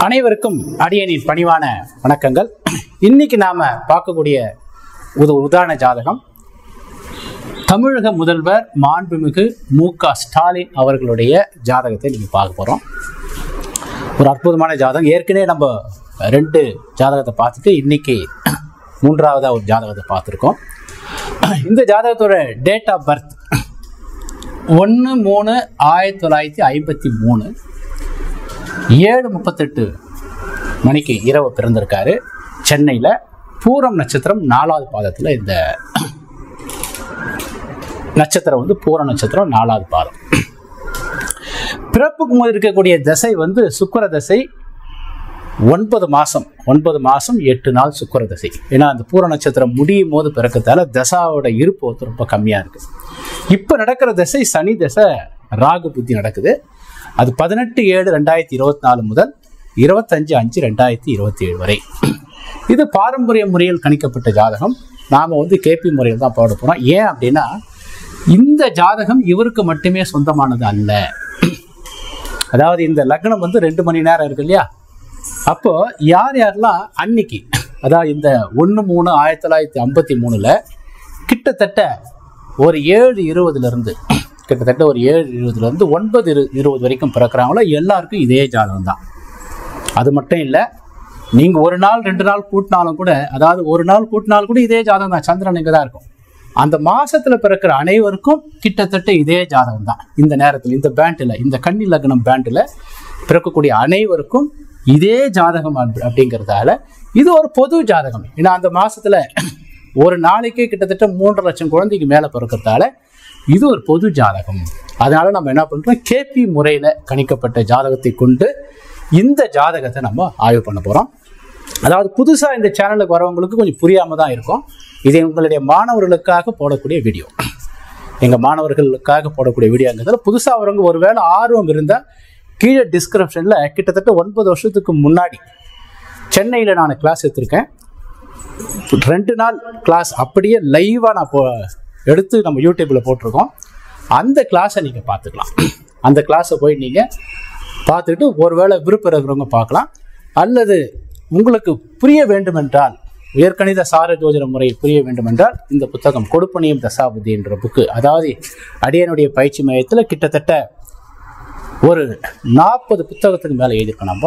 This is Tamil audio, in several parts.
அனைவருக்கும் அடியனின் பணிவான வணக்கங்கள். இன்னைக்கு நாம பார்க்கக்கூடிய ஒரு உதாரண ஜாதகம் தமிழக முதல்வர் மாண்புமிகு மு.க. ஸ்டாலின் அவர்களுடைய ஜாதகத்தை நீங்க பார்க்க போறோம். ஒரு அற்புதமான ஜாதகம். ஏற்கனவே நம்ம 2 ஜாதகத்தை பார்த்துட்டு இன்னைக்கு 3ஆவதா ஒரு ஜாதகத்தை பார்த்துருக்கோம். இந்த ஜாதகத்தோட டேட் ஆஃப் பர்த் 1/3/1953 7:38 மணிக்கு இரவு பிறந்திருக்காரு. சென்னையில் பூரம் நட்சத்திரம் 4வது பாதத்தில் இந்த நட்சத்திரம் பூர நட்சத்திரம் 4வது பாதம். பிறப்புக்கு போது இருக்கக்கூடிய தசை சுக்கிர தசை 9 மாதம் 8 நாள் சுக்கிர தசை. ஏன்னா அந்த பூர நட்சத்திரம் முடியும் போது பிறக்கத்தால தசாவோட இருப்பு ரொம்ப கம்மியாக இருக்குது. இப்போ நடக்கிற தசை சனி தசை, ராகு புத்தி நடக்குது. அது 18/7/2024 முதல் 25/5/2027 வரை. இது பாரம்பரிய முறையில் கணிக்கப்பட்ட ஜாதகம். நாம் கேபி முறையில் தான் போட போகிறோம். ஏன் அப்படின்னா இந்த ஜாதகம் இவருக்கு மட்டுமே சொந்தமானது அல்ல. அதாவது இந்த லக்னம் 2 மணி நேரம் இருக்கு இல்லையா, அப்போ யாரெல்லாம் அன்னைக்கு, அதாவது இந்த 1/3/1953 கிட்டத்தட்ட ஒரு 7:20 கிட்டத்தட்ட ஒரு 7:20 9:20 வரைக்கும் பிறக்கிறாங்களோ எல்லாருக்கும் இதே ஜாதகம் தான். அது மட்டும் இல்லை, நீங்கள் ஒரு நாள் 2 நாள் கூட்டினாலும் கூட, அதாவது ஒரு நாள் கூட்டினாலும் கூட இதே ஜாதகம் தான். சந்திரன் இங்கே தான் இருக்கும். அந்த மாசத்தில் பிறக்கிற அனைவருக்கும் கிட்டத்தட்ட இதே ஜாதகம் தான். இந்த நேரத்தில் இந்த பேண்டில், இந்த கன்னி லக்னம் பேண்டில் பிறக்கக்கூடிய அனைவருக்கும் இதே ஜாதகம் அப்படிங்கிறதால இது ஒரு பொது ஜாதகம். ஏன்னா அந்த மாசத்துல ஒரு நாளைக்கே கிட்டத்தட்ட 3.5 லட்சம் குழந்தைக்கு மேலே பிறக்கிறதால இது ஒரு பொது ஜாதகம். அதனால நம்ம என்ன பண்றோம், கேபி முறையில் கணிக்கப்பட்ட ஜாதகத்தை கொண்டு இந்த ஜாதகத்தை நம்ம ஆய்வு பண்ண போறோம். அதாவது புதுசாக இந்த சேனலுக்கு வரவங்களுக்கு கொஞ்சம் புரியாம தான் இருக்கும். இது உங்களுடைய மாணவர்களுக்காக போடக்கூடிய வீடியோ. எங்கள் மாணவர்களுக்காக போடக்கூடிய வீடியோங்கிறதுல புதுசாக வரவங்க ஒருவேளை ஆர்வம் இருந்தால் கீழே டிஸ்கிரிப்ஷனில் கிட்டத்தட்ட 9 வருஷத்துக்கு முன்னாடி சென்னையில் நான் கிளாஸ் எடுத்திருக்கேன். 2 நாள் கிளாஸ் அப்படியே லைவாக நான் எடுத்து நம்ம யூடியூப்பில் போட்டிருக்கோம். அந்த கிளாஸை நீங்கள் பார்த்துக்கலாம். அந்த கிளாஸை போய் நீங்கள் பார்த்துட்டு ஒருவேளை விருப்பம் இருக்கிறவங்க பார்க்கலாம். அல்லது உங்களுக்கு புரிய வேண்டுமென்றால், உயர்கணித சார ஜோதிட முறை புரிய வேண்டுமென்றால் இந்த புத்தகம் கொடுப்பனியும் தசாபுதி என்ற புக்கு, அதாவது அடியனுடைய பயிற்சி மையத்தில் கிட்டத்தட்ட ஒரு 40 புத்தகத்துக்கு மேலே எழுதியிருக்கோம். நம்ம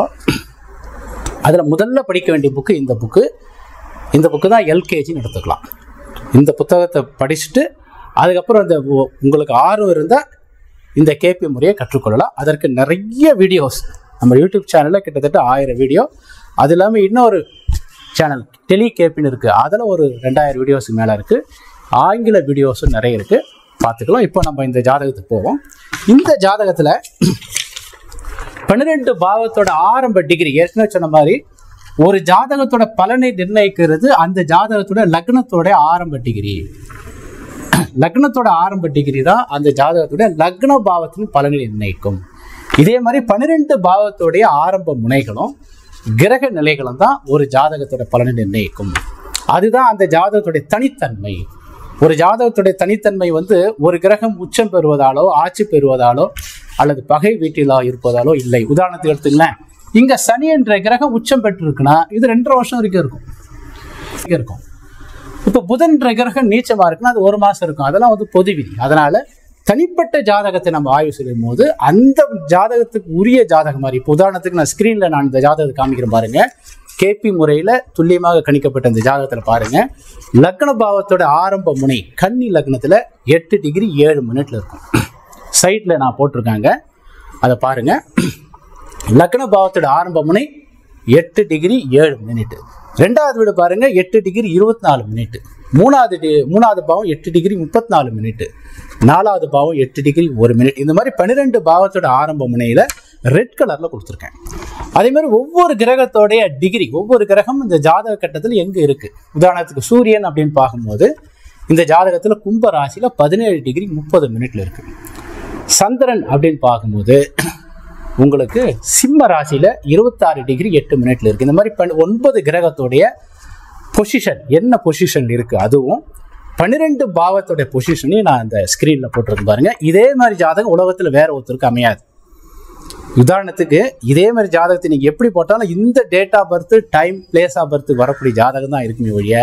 அதில் முதல்ல படிக்க வேண்டிய புக்கு இந்த புக்கு தான் எல்கேஜின்னு எடுத்துக்கலாம். இந்த புத்தகத்தை படிச்சுட்டு அதுக்கப்புறம் இந்த உங்களுக்கு ஆர்வம் இருந்தால் இந்த கேபி முறையை கற்றுக்கொள்ளலாம். அதற்கு நிறைய வீடியோஸ் நம்ம யூடியூப் சேனலில் கிட்டத்தட்ட 1000 வீடியோ, அது இல்லாமல் இன்னொரு சேனல் டெலி கேபின்னு இருக்குது, அதில் ஒரு 2000 வீடியோஸுக்கு மேலே இருக்குது. ஆங்கில வீடியோஸும் நிறைய இருக்குது, பார்த்துக்கலாம். இப்போ நம்ம இந்த ஜாதகத்துக்கு போவோம். இந்த ஜாதகத்தில் 12 பாவத்தோட ஆரம்ப டிகிரி, ஏற்கனவே சொன்ன மாதிரி ஒரு ஜாதகத்தோட பலனை நிர்ணயிக்கிறது அந்த ஜாதகத்தோட லக்னத்தோட ஆரம்ப டிகிரி. லக்னத்தோட ஆரம்ப டிகிரி தான் அந்த ஜாதகத்தோட லக்ன பாவத்தின் பலனை நிர்ணயிக்கும். இதே மாதிரி 12 பாவத்தோடைய ஆரம்ப முனைகளும் கிரக நிலைகளும் தான் ஒரு ஜாதகத்தோட பலனை நிர்ணயிக்கும். அதுதான் அந்த ஜாதகத்துடைய தனித்தன்மை. ஒரு ஜாதகத்துடைய தனித்தன்மை ஒரு கிரகம் உச்சம் பெறுவதாலோ, ஆட்சி பெறுவதாலோ, அல்லது பகை வீட்டிலோ இருப்பதாலோ இல்லை. உதாரணத்துக்கு எடுத்துங்களேன், இங்க சனி என்ற கிரகம் உச்சம் பெற்று இருக்குன்னா இது 2.5 வருஷம் வரைக்கும் இருக்கும். இப்போ புதன் என்ற கிரகம் நீச்சமா இருக்குன்னா அது 1 மாசம் இருக்கும். அதெல்லாம் பொது விதி. அதனால தனிப்பட்ட ஜாதகத்தை நம்ம ஆய்வு செய்யும் போது அந்த ஜாதகத்துக்கு உரிய ஜாதகம் மாதிரி, இப்போ உதாரணத்துக்கு நான் ஸ்கிரீன்ல நான் இந்த ஜாதகத்தை காமிக்கிறேன் பாருங்க. கேபி முறையில துல்லியமாக கணிக்கப்பட்ட இந்த ஜாதகத்தில் பாருங்க, லக்ன பாவத்தோட ஆரம்ப முனை கன்னி லக்னத்துல 8°7' இருக்கும். சைட்ல நான் போட்டிருக்காங்க, அதை பாருங்க. லக்ன பாவத்தோட ஆரம்ப முனை 8°7'. 2வது வீடு பாருங்க 8°24'. மூணாவது பாவம் 8°34'. 4வது பாவம் 8°1'. இந்த மாதிரி 12 பாவத்தோட ஆரம்ப முனையில ரெட் கலர்ல கொடுத்துருக்கேன். அதே மாதிரி ஒவ்வொரு கிரகத்தோடைய டிகிரி, ஒவ்வொரு கிரகம் இந்த ஜாதக கட்டத்தில் எங்க இருக்கு. உதாரணத்துக்கு சூரியன் அப்படின்னு பார்க்கும்போது இந்த ஜாதகத்துல கும்ப ராசியில 17°30' இருக்கு. சந்திரன் அப்படின்னு பார்க்கும்போது உங்களுக்கு சிம்ம ராசியில 26°8' இருக்கு. இந்த மாதிரி 9 கிரகத்தோடைய பொசிஷன் என்ன பொசிஷன் இருக்கு, அதுவும் 12 பாவத்தோடைய பொசிஷனையும் நான் இந்த ஸ்கிரீன்ல போட்டிருக்கேன் பாருங்க. இதே மாதிரி ஜாதகம் உலகத்துல வேற ஒருத்தருக்கு அமையாது. உதாரணத்துக்கு இதே மாதிரி ஜாதகத்தை நீங்க எப்படி போட்டாலும் இந்த date of birth, time, place of birth வரக்கூடிய ஜாதகம் தான் இருக்குமே ஒழிய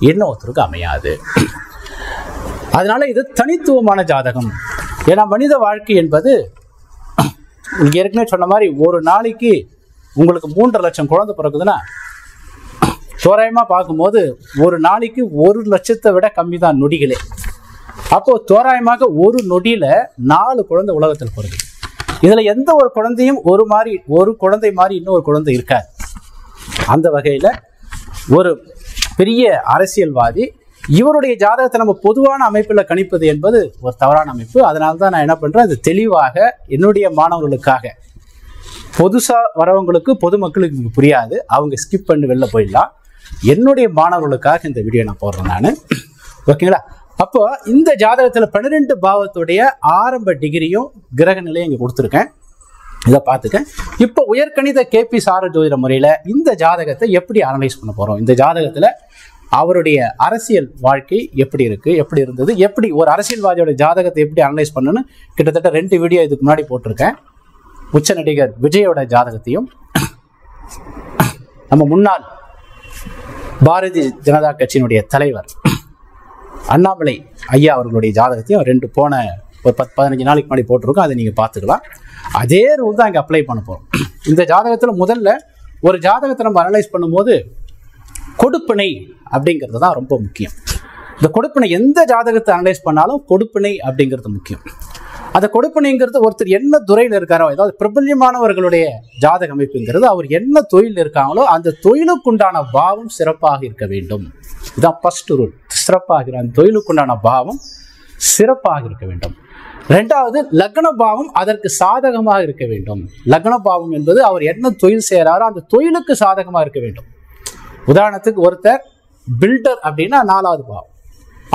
இன்னொருத்தருக்கு அமையாது. அதனால இது தனித்துவமான ஜாதகம். ஏன்னா மனித வாழ்க்கை என்பது உங்களுக்கு ஏற்கனவே சொன்ன மாதிரி ஒரு நாளைக்கு உங்களுக்கு 3.5 லட்சம் குழந்தை பிறக்குதுன்னா தோராயமா பார்க்கும்போது ஒரு நாளைக்கு 1 லட்சத்தை விட கம்மி தான் நொடிகளே. அப்போ தோராயமாக ஒரு நொடியில 4 குழந்தை உலகத்தில் பிறகு. இதுல எந்த ஒரு குழந்தையும் ஒரு குழந்தை மாதிரி இன்னொரு குழந்தை இருக்காது. அந்த வகையில ஒரு பெரிய அரசியல்வாதி இவருடைய ஜாதகத்தை நம்ம பொதுவான அமைப்பில் கணிப்பது என்பது ஒரு தவறான அமைப்பு. அதனால தான் நான் என்ன பண்றேன், அது தெளிவாக என்னுடைய மாணவர்களுக்காக, பொதுசா வரவங்களுக்கு பொதுமக்களுக்கு புரியாது, அவங்க ஸ்கிப் பண்ணி வெளில போயிடலாம். என்னுடைய மாணவர்களுக்காக இந்த வீடியோ நான் போடுறேன் நான். ஓகேங்களா? அப்போ இந்த ஜாதகத்தில் 12 பாவத்துடைய ஆரம்ப டிகிரியும் கிரக நிலையும் இங்கே கொடுத்துருக்கேன். இதை பார்த்துக்க. இப்போ உயர்கணித கேபி சார ஜோதிட முறையில் இந்த ஜாதகத்தை எப்படி அனலைஸ் பண்ண போகிறோம், இந்த ஜாதகத்தில் அவருடைய அரசியல் வாழ்க்கை எப்படி இருக்கு, எப்படி இருந்தது, எப்படி ஒரு அரசியல்வாதியோட ஜாதகத்தை எப்படி அனலைஸ் பண்ணணும்னு கிட்டத்தட்ட 2 வீடியோ இதுக்கு முன்னாடி போட்டிருக்கேன். உச்ச நடிகர் விஜயோட ஜாதகத்தையும் நம்ம முன்னாள் பாரதிய ஜனதா கட்சியினுடைய தலைவர் அண்ணாமலை ஐயா அவர்களுடைய ஜாதகத்தையும் 2 போன ஒரு 10-15 நாளைக்கு முன்னாடி போட்டிருக்கோம். அதை நீங்கள் பார்த்துக்கலாம். அதே ரூல் தான் இங்கே அப்ளை பண்ண போகிறோம். இந்த ஜாதகத்தில் முதல்ல ஒரு ஜாதகத்தை நம்ம அனலைஸ் பண்ணும்போது கொடுப்பினை அப்படிங்கிறது தான் ரொம்ப முக்கியம். இந்த கொடுப்பினை எந்த ஜாதகத்தை அனலைஸ் பண்ணாலும் கொடுப்பினை அப்படிங்கிறது முக்கியம். அந்த கொடுப்பினைங்கிறது ஒருத்தர் என்ன துறையில் இருக்காரோ, ஏதாவது பிரபல்யமானவர்களுடைய ஜாதக அமைப்புங்கிறது அவர் என்ன தொழில் இருக்காங்களோ அந்த தொழிலுக்குண்டான பாவம் சிறப்பாக இருக்க வேண்டும். இதுதான் ஃபர்ஸ்ட் ரூல். சிறப்பாக அந்த தொழிலுக்குண்டான பாவம் சிறப்பாக இருக்க வேண்டும். 2வது லக்ன பாவம் அதற்கு சாதகமாக இருக்க வேண்டும். லக்ன பாவம் என்பது அவர் என்ன தொழில் செய்கிறாரோ அந்த தொழிலுக்கு சாதகமாக இருக்க வேண்டும். உதாரணத்துக்கு ஒருத்தர் பில்டர் அப்படின்னா 4வது பாவம்.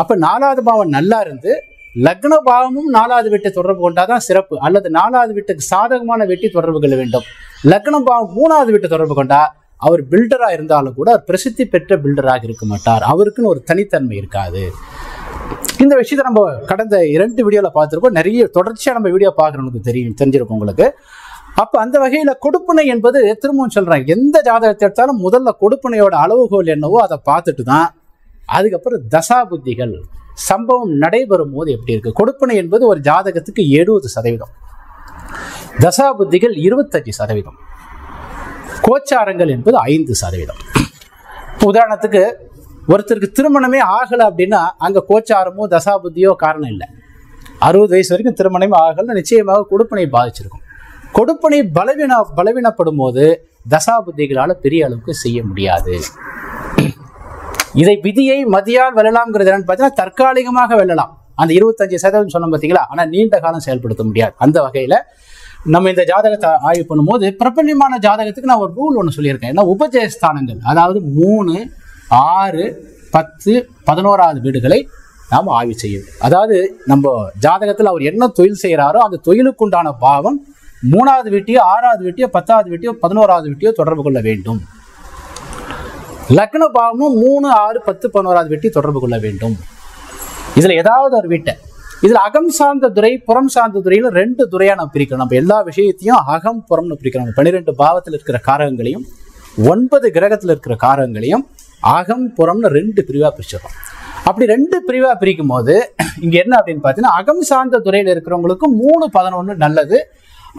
அப்போ 4வது பாவம் நல்லா இருந்து லக்ன பாவமும் 4வது வீட்டை தொடர்பு கொண்டாதான் சிறப்பு, அல்லது 4வது வீட்டுக்கு சாதகமான வெட்டி தொடர்பு கொள்ள வேண்டும். லக்ன பாவம் 3வது வீட்டை தொடர்பு கொண்டா அவர் பில்டரா இருந்தாலும் கூட அவர் பிரசித்தி பெற்ற பில்டராக இருக்க மாட்டார், அவருக்குன்னு ஒரு தனித்தன்மை இருக்காது. இந்த விஷயத்தை நம்ம கடந்த 2 வீடியோவில் பார்த்துருக்கோம். நிறைய தொடர்ச்சியாக நம்ம வீடியோ பார்க்குறவங்களுக்கு தெரிஞ்சிருக்கும் உங்களுக்கு. அப்போ அந்த வகையில் கொடுப்பினை என்பது திரும்பவும் சொல்கிறேன், எந்த ஜாதகத்தை எடுத்தாலும் முதல்ல கொடுப்பினையோட அளவுகோல் என்னவோ அதை பார்த்துட்டு தான் அதுக்கப்புறம் தசா புத்திகள் சம்பவம் நடைபெறும் போது எப்படி இருக்கு. கொடுப்பினை என்பது ஒரு ஜாதகத்துக்கு 70%, தசா புத்திகள் 25%, கோச்சாரங்கள் என்பது 5%. உதாரணத்துக்கு ஒருத்தருக்கு திருமணமே ஆகலை அப்படின்னா அங்கே கோச்சாரமோ தசா புத்தியோ காரணம் இல்லை. 60 வயசு வரைக்கும் திருமணமே ஆகலை, நிச்சயமாக கொடுப்பினை பாதிச்சிருக்கும். கொடுப்பினை பலவீனப்படும் போது தசா புத்திகளால் பெரிய அளவுக்கு செய்ய முடியாது. இதை விதியை மதியால் வெல்லலாம்ங்கிறது என்னன்னு பார்த்தீங்கன்னா தற்காலிகமாக வெல்லலாம். அந்த 25% சொன்னோம் பார்த்தீங்களா, ஆனால் நீண்ட காலம் செயல்படுத்த முடியாது. அந்த வகையில் நம்ம இந்த ஜாதகத்தை ஆய்வு பண்ணும்போது பிரபல்யமான ஜாதகத்துக்கு நான் ஒரு ரூல் ஒன்று சொல்லியிருக்கேன். ஏன்னா உபஜயஸ்தானங்கள், அதாவது 3, 6, 10, 11வது வீடுகளை நாம் ஆய்வு செய்யும். அதாவது நம்ம ஜாதகத்தில் அவர் என்ன தொழில் செய்கிறாரோ அந்த தொழிலுக்குண்டான பாவம் 3வது வீட்டையோ 6வது வீட்டையோ 10வது வீட்டையோ 11வது வீட்டையோ தொடர்பு கொள்ள வேண்டும். லக்ன பாவமும் 3, 6, 10, 11வது வீட்டை தொடர்பு கொள்ள வேண்டும். இதுல ஏதாவது ஒரு வீட்டை, இதுல அகம் சார்ந்த துறை புறம் சார்ந்த துறையில 2 துறையா நம்ம பிரிக்கணும். நம்ம எல்லா விஷயத்தையும் அகம் புறம்னு பிரிக்கணும். 12 பாவத்தில் இருக்கிற காரகங்களையும் 9 கிரகத்தில் இருக்கிற காரகங்களையும் அகம் புறம்னு 2 பிரிவா பிரிச்சிடறோம். அப்படி 2 பிரிவா பிரிக்கும் போது இங்க என்ன அப்படின்னு பார்த்தீங்கன்னா அகம் சார்ந்த துறையில இருக்கிறவங்களுக்கு 3, 11 நல்லது,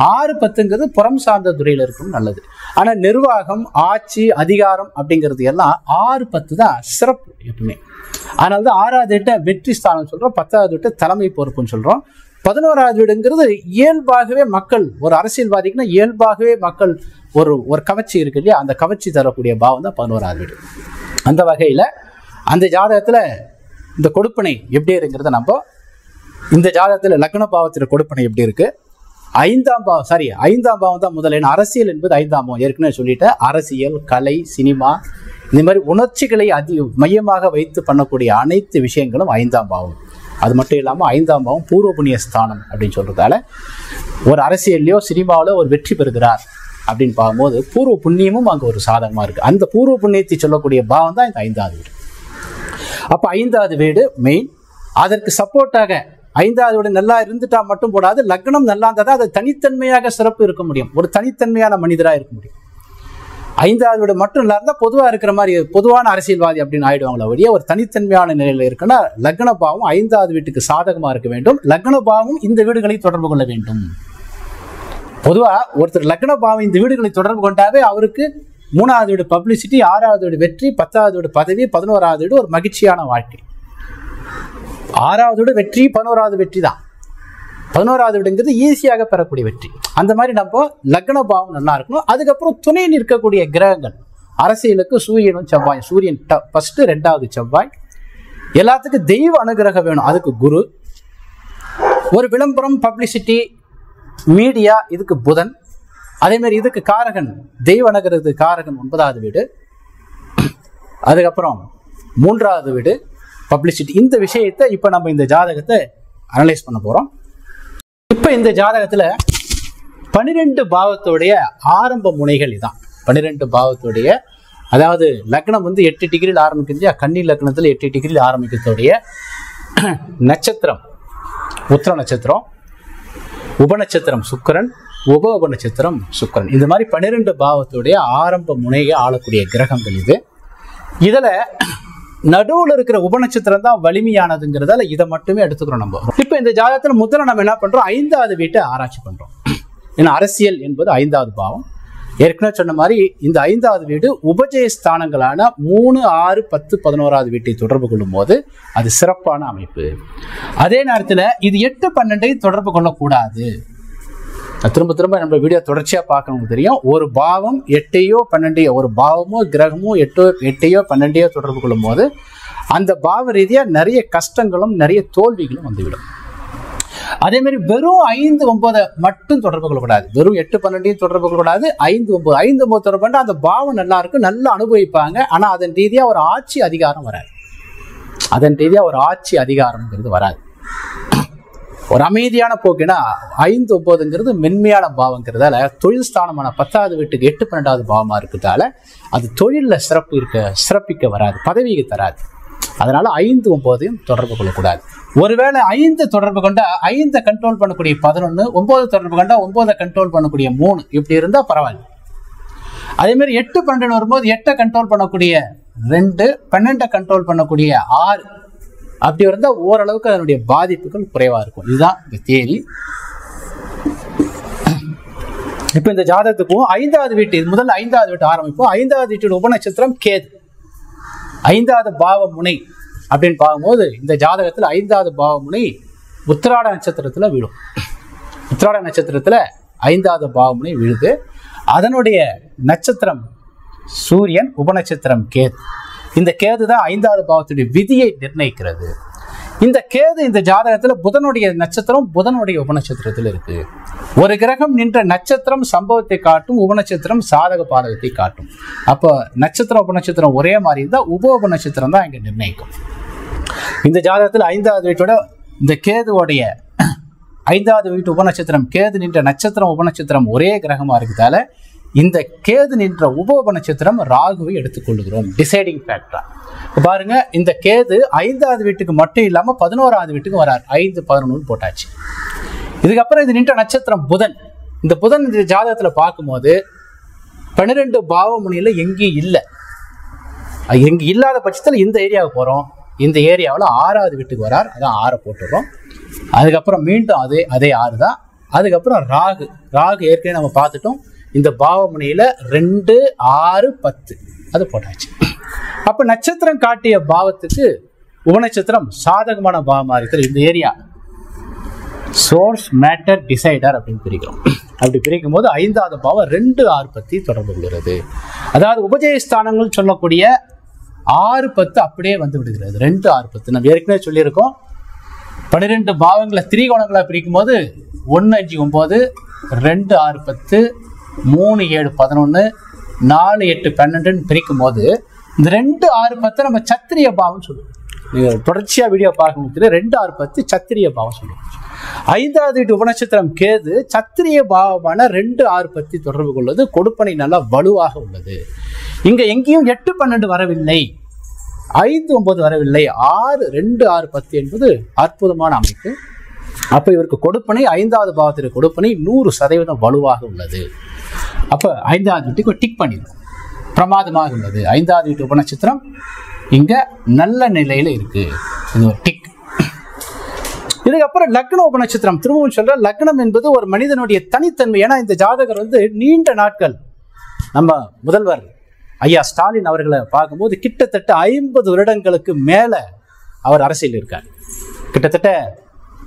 6, 10ங்கிறது புறம் சார்ந்த துறையில் இருக்கும் நல்லது. ஆனால் நிர்வாகம், ஆட்சி, அதிகாரம் அப்படிங்கிறது எல்லாம் 6, 10 தான் சிறப்பு எப்பவுமே. அதனால தான் 6வது வீட்டை வெற்றி ஸ்தானம் சொல்கிறோம், 10வது வீட்டை தலைமை பொறுப்புன்னு சொல்கிறோம். 11வது வீடுங்கிறது இயல்பாகவே மக்கள், ஒரு அரசியல்வாதிக்குன்னா இயல்பாகவே மக்கள் ஒரு கவர்ச்சி இருக்கு இல்லையா, அந்த கவர்ச்சி தரக்கூடிய பாவம் தான் 11வது வீடு. அந்த வகையில் அந்த ஜாதகத்தில் இந்த கொடுப்பினை எப்படி இருக்குங்கிறத நம்ம இந்த ஜாதகத்தில் லக்ன பாவத்தில் கொடுப்பினை எப்படி இருக்கு, 5ஆம் பாவம் தான் முதல்ல. அரசியல் என்பது 5ஆம் பாவம் ஏற்கனவே சொல்லிட்டேன். அரசியல், கலை, சினிமா, இந்த மாதிரி உணர்ச்சிகளை மையமாக வைத்து பண்ணக்கூடிய அனைத்து விஷயங்களும் 5ஆம் பாவம். அது மட்டும் இல்லாமல் 5ஆம் பாவம் பூர்வ புண்ணிய ஸ்தானம் அப்படின்னு சொல்றதால ஒரு அரசியல்லையோ சினிமாவிலோ ஒரு வெற்றி பெறுகிறார் அப்படின்னு பார்க்கும்போது பூர்வ புண்ணியமும் அங்கே ஒரு சாதகமாக இருக்கு. அந்த பூர்வ புண்ணியத்தை சொல்லக்கூடிய பாவம் தான் இந்த 5வது வீடு. அப்போ 5வது வீடு மெயின். அதற்கு சப்போர்ட்டாக ஐந்தாவது வீடு நல்லா இருந்துட்டா மட்டும் போடாது, லக்னம் நல்லா இருந்தால் தான் அது தனித்தன்மையாக சிறப்பு இருக்க முடியும், ஒரு தனித்தன்மையான மனிதராக இருக்க முடியும். ஐந்தாவது வீடு மட்டும் நல்லா இருந்தால் பொதுவாக இருக்கிற மாதிரி பொதுவான அரசியல்வாதி அப்படின்னு ஆயிடுவாங்களோ வழியே ஒரு தனித்தன்மையான நிலையில் இருக்குன்னா லக்ன பாவம் ஐந்தாவது வீட்டுக்கு சாதகமாக இருக்க வேண்டும். லக்ன பாவம் இந்த வீடுகளை தொடர்பு கொள்ள வேண்டும். பொதுவாக ஒருத்தர் லக்ன பாவம் இந்த வீடுகளை தொடர்பு கொண்டாவே அவருக்கு 3வது வீடு பப்ளிசிட்டி, 6வது வீடு வெற்றி, 10வது வீடு பதவி, 11வது வீடு ஒரு மகிழ்ச்சியான வாழ்க்கை. 6வது வீடு வெற்றி, 11வது வெற்றி தான். 11வது வீடுங்கிறது ஈஸியாக பெறக்கூடிய வெற்றி. அந்த மாதிரி நம்ம லக்ன பாவம் நல்லா இருக்கணும். அதுக்கப்புறம் துணை நிற்கக்கூடிய கிரகங்கள் அரசியலுக்கு சூரியனும் செவ்வாய். சூரியன் ஃபர்ஸ்ட், 2வது செவ்வாய். எல்லாத்துக்கும் தெய்வ அனுகிரகம் வேணும், அதுக்கு குரு. ஒரு விளம்பரம், பப்ளிசிட்டி, மீடியா, இதுக்கு புதன். அதே மாதிரி இதுக்கு காரகன் தெய்வ அனுகிரகத்துக்கு காரகன் 9வது வீடு. அதுக்கப்புறம் 3வது வீடு பப்ளிசிட்டி. இந்த விஷயத்தை இப்போ நம்ம இந்த ஜாதகத்தை அனலைஸ் பண்ண போகிறோம். இப்போ இந்த ஜாதகத்தில் 12 பாவத்துடைய ஆரம்ப முனைகள் இதான். 12 பாவத்துடைய, அதாவது லக்னம் 8 டிகிரியில் ஆரம்பிக்கிறது, கன்னி லக்னத்தில் 8 டிகிரியில் ஆரம்பிக்கிறதுடைய நட்சத்திரம் உத்திர நட்சத்திரம், உபநட்சத்திரம் சுக்கிரன், உப நட்சத்திரம் சுக்கிரன். இந்த மாதிரி 12 பாவத்துடைய ஆரம்ப முனையை ஆளக்கூடிய கிரகங்கள் இது. இதில் நடுவில் இருக்கிற உபநட்சத்திரம் தான் வலிமையானதுங்கிறதால இதை மட்டுமே எடுத்துக்கிறோம் நம்ம. இப்போ இந்த ஜாதகத்தில் முதல்ல நம்ம என்ன பண்றோம், 5வது வீட்டை ஆராய்ச்சி பண்றோம். ஏன்னா அரசியல் என்பது 5வது பாவம். ஏற்கனவே சொன்ன மாதிரி இந்த 5வது வீடு உபஜய ஸ்தானங்களான 3, 6, 10, 11வது வீட்டை தொடர்பு கொள்ளும் போது அது சிறப்பான அமைப்பு. அதே நேரத்தில் இது 8, 12 தொடர்பு கொள்ளக்கூடாது. திரும்ப திரும்ப நம்ம வீடியோ தொடர்ச்சியாக பார்க்கணும் தெரியும். ஒரு பாவம் 8யோ 12யோ, ஒரு பாவமோ கிரகமோ 8யோ 12யோ தொடர்பு கொள்ளும் போது அந்த பாவ ரீதியாக நிறைய கஷ்டங்களும் நிறைய தோல்விகளும் வந்துவிடும். அதே மாதிரி வெறும் 5, 9 மட்டும் தொடர்பு கொள்ளக்கூடாது. வெறும் 8, 12 தொடர்பு கொள்ளக்கூடாது. 5, 9 தொடர்பு கொண்டா அந்த பாவம் நல்லா இருக்கும், நல்லா அனுபவிப்பாங்க. ஆனால் அதன் ரீதியாக ஒரு ஆட்சி அதிகாரம் வராது. அதன் ரீதியாக ஒரு ஆட்சி அதிகாரம்ங்கிறது வராது. ஒரு அமைதியான போக்குன்னா 5, 9ங்கிறது மென்மையான பாவங்கிறதால தொழில் ஸ்தானமான 10வது வீட்டுக்கு 8, 12வது பாவமாக இருக்கிறதால அது தொழிலில் சிறப்பிக்க வராது, பதவிக்கு தராது. அதனால 5, 9 தொடர்பு கொள்ளக்கூடாது. ஒருவேளை 5 தொடர்பு கொண்டா 5 கண்ட்ரோல் பண்ணக்கூடிய 11, 9 தொடர்பு கொண்டா 9 கண்ட்ரோல் பண்ணக்கூடிய 3, இப்படி இருந்தா பரவாயில்ல. அதே மாதிரி 8, 12 வரும்போது 8 கண்ட்ரோல் பண்ணக்கூடிய 2, 12 கண்ட்ரோல் பண்ணக்கூடிய 6, அப்படி இருந்தா ஓரளவுக்கு அதனுடைய பாதிப்புகள் குறைவா இருக்கும். இதுதான் இந்த தியரி. இப்ப இந்த ஜாதகத்துக்கும் 5வது வீட்டு, முதல்ல 5வது வீட்டு ஆரம்பிப்போம். 5வது வீட்டு உபநட்சத்திரம் கேது. 5வது பாவ முனை அப்படின்னு பார்க்கும்போது இந்த ஜாதகத்தில் 5வது பாவ முனை உத்திராட நட்சத்திரத்துல விழும். உத்திராட நட்சத்திரத்துல 5வது பாவ முனை விழுது. அதனுடைய நட்சத்திரம் சூரியன், உபநட்சத்திரம் கேது. இந்த கேது தான் 5வது பாவத்துடைய விதியை நிர்ணயிக்கிறது. இந்த கேது இந்த ஜாதகத்துல புதனுடைய நட்சத்திரம், புதனுடைய உபநட்சத்திரத்தில் இருக்கு. ஒரு கிரகம் நின்ற நட்சத்திரம் சம்பவத்தை காட்டும், உபநட்சத்திரம் சாதக பாதகத்தை காட்டும். அப்போ நட்சத்திரம் உபநட்சத்திரம் ஒரே மாதிரி இருந்தால் உபநட்சத்திரம் தான் இங்க நிர்ணயிக்கும். இந்த ஜாதகத்தில் 5வது வீட்டோட இந்த கேதுவோடைய 5வது வீட்டு உபநட்சத்திரம், கேது நின்ற நட்சத்திரம் உபநட்சத்திரம் ஒரே கிரகமா இருக்கிறதால இந்த கேது நின்ற உப நட்சத்திரம் ராகுவை எடுத்துக்கொள்கிறோம் டிசைடிங் ஃபேக்டரா. பாருங்க, இந்த கேது 5வது வீட்டுக்கு மட்டும் இல்லாம 11வது வீட்டுக்கு வரார். 5, 11 போட்டாச்சு. இதுக்கப்புறம் இது நின்ற நட்சத்திரம் புதன். இந்த புதன் இந்த ஜாதகத்துல பார்க்கும்போது 12 பாவ முனையில எங்கேயும் இல்லை. எங்க இல்லாத பட்சத்தில் இந்த ஏரியாவுக்கு போறோம். இந்த ஏரியாவில் 6வது வீட்டுக்கு வரார். அதான் 6 போட்டுடுறோம். அதுக்கப்புறம் மீண்டும் அதே 6 தான். அதுக்கப்புறம் ராகு ஏற்கனவே நம்ம பார்த்துட்டோம். இந்த பாவமுனையில 2, 6, 10 அது போட்டாச்சு. அப்ப நட்சத்திரம் காட்டிய பாவத்துக்கு உபநட்சத்திரம் சாதகமான பாவமா இருக்கிற இந்த ஏரியா சோர்ஸ் மேட்டர் டிசைடர் அப்படின்னு பிரிக்கிறோம். அப்படி பிரிக்கும் போது 5வது பாவம் 2, 6, 10 தொடர்பு கொள்கிறது. அதாவது உபஜயஸ்தானங்கள் சொல்லக்கூடிய 6, 10 அப்படியே வந்து விடுகிறது. 2, 6, 10 நம்ம ஏற்கனவே சொல்லியிருக்கோம். 12 பாவங்களை திரிகோணங்களை பிரிக்கும் போது 1, 5, 9, 2, 6, 10, 3, 7, 11, 4, 8, 12 பிரிக்கும் போது இந்த 2, 6, 10 நம்ம சத்திரிய பாவம் சொல்லுவோம். நீங்கள் தொடர்ச்சியாக வீடியோ பார்க்க முடியல. 2, 6, 10 சத்திரிய பாவம் சொல்லுவோம். 5வது வீட்டு உபநட்சத்திரம் கேது சத்திரிய பாவமான 2, 6, 10 தொடர்பு கொள்வது கொடுப்பனை நல்லா வலுவாக உள்ளது. இங்க எங்கேயும் 8, 12 வரவில்லை, 5, 9 வரவில்லை. 6, 2, 6, 10 என்பது அற்புதமான அமைப்பு. அப்ப இவருக்கு கொடுப்பனை 5வது பாவத்திற்கு கொடுப்பனை 100% வலுவாக உள்ளது. அப்ப 5வது வீட்டுக்கு டிக் பண்ணிடும், பிரமாதமாக உள்ளது. 5வது வீட்டு உபநட்சத்திரம் இங்க நல்ல நிலையில இருக்கு, இது ஒரு டிக். இதுக்கப்புறம் லக்ன உபநட்சத்திரம் திரும்பவும் சொல்ற, லக்னம் என்பது ஒரு மனிதனுடைய தனித்தன்மை. ஏன்னா இந்த ஜாதகர் நீண்ட நாட்கள் நம்ம முதல்வர் ஐயா ஸ்டாலின் அவர்களை பார்க்கும்போது கிட்டத்தட்ட 50 வருடங்களுக்கு மேல அவர் அரசியல் இருக்கார். கிட்டத்தட்ட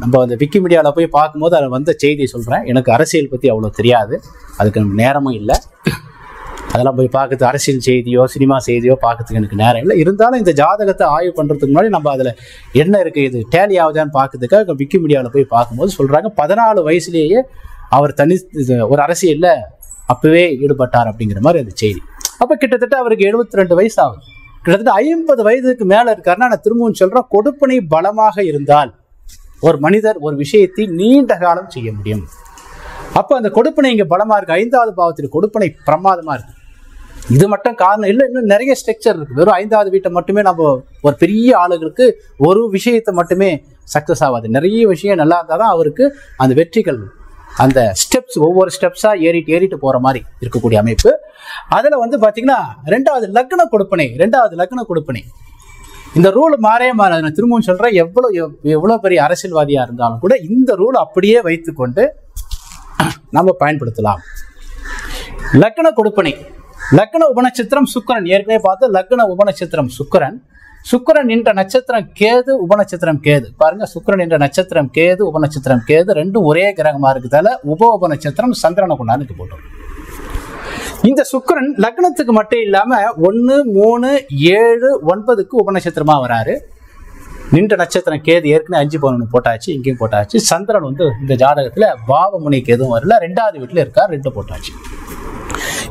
நம்ம அந்த விக்கிமீடியாவில் போய் பார்க்கும்போது அதில் வந்த செய்தியை சொல்கிறேன். எனக்கு அரசியல் பற்றி அவ்வளோ தெரியாது, அதுக்கு நமக்கு நேரமும் இல்லை. அதெல்லாம் போய் பார்க்குறது, அரசியல் செய்தியோ சினிமா செய்தியோ பார்க்கறதுக்கு எனக்கு நேரம் இல்லை. இருந்தாலும் இந்த ஜாதகத்தை ஆய்வு பண்ணுறதுக்கு முன்னாடி நம்ம அதில் என்ன இருக்குது, இது டேலி ஆகுதான்னு பார்க்கறதுக்காக விக்கிமீடியாவில் போய் பார்க்கும்போது சொல்கிறாங்க 14 வயசுலேயே அவர் ஒரு அரசியலில் அப்போவே ஈடுபட்டார் அப்படிங்கிற மாதிரி அந்த செய்தி. அப்போ கிட்டத்தட்ட அவருக்கு 72 வயசு ஆகுது. கிட்டத்தட்ட 50 வயதுக்கு மேலே இருக்காருன்னா நான் திரும்பவும் சொல்கிறேன், கொடுப்பனை பலமாக இருந்தால் ஒரு மனிதர் ஒரு விஷயத்தை நீண்ட காலம் செய்ய முடியும். அப்போ அந்த கொடுப்பனை இங்கே பலமாக இருக்கு. 5வது பாவத்தில் கொடுப்பனை பிரமாதமாக இருக்கு. இது மட்டும் காரணம் இல்லை, இன்னும் நிறைய ஸ்ட்ரக்சர் இருக்கு. வெறும் 5வது வீட்டை மட்டுமே நம்ம ஒரு பெரிய ஆளுகளுக்கு ஒரு விஷயத்தை மட்டுமே சக்ஸஸ் ஆகாது. நிறைய விஷயம் நல்லா இருந்தால் தான் அவருக்கு அந்த வெற்றிகள், அந்த ஸ்டெப்ஸ் ஒவ்வொரு ஸ்டெப்ஸாக ஏறிட்டு போகிற மாதிரி இருக்கக்கூடிய அமைப்பு. அதில் பார்த்தீங்கன்னா 2வது லக்ன கொடுப்பனை, 2வது லக்ன கொடுப்பனை இந்த ரூல் மாறே மாறாது. நான் திரும்பவும் சொல்கிறேன், எவ்வளோ பெரிய அரசியல்வாதியாக இருந்தாலும் கூட இந்த ரூல் அப்படியே வைத்துக்கொண்டு நம்ம பயன்படுத்தலாம். லக்ன கொடுப்பனை, லக்ன உபநட்சத்திரம் சுக்கிரன். ஏற்கனவே பார்த்து லக்ன உபநட்சத்திரம் சுக்கிரன். சுக்கிரன் என்ற நட்சத்திரம் கேது, உபநட்சத்திரம் கேது. பாருங்க, சுக்கிரன் என்ற நட்சத்திரம் கேது, உபநட்சத்திரம் கேது, ரெண்டும் ஒரே கிரகமா இருக்குதால உபநட்சத்திரம் சந்திரனை கொண்டாந்து போட்டோம். இந்த சுக்கிரன் லக்னத்துக்கு மட்டும் இல்லாம 1, 3, 7, 9க்கு உபநட்சத்திரமா வராரு. நின்ற நட்சத்திரம் கேது ஏற்கனவே 5, 11 போட்டாச்சு, இங்கேயும் போட்டாச்சு. சந்திரன் இந்த ஜாதகத்துல பாவமுனைக்கு எதுவும் வரல, 2வது வீட்டுல இருக்கார், 2 போட்டாச்சு.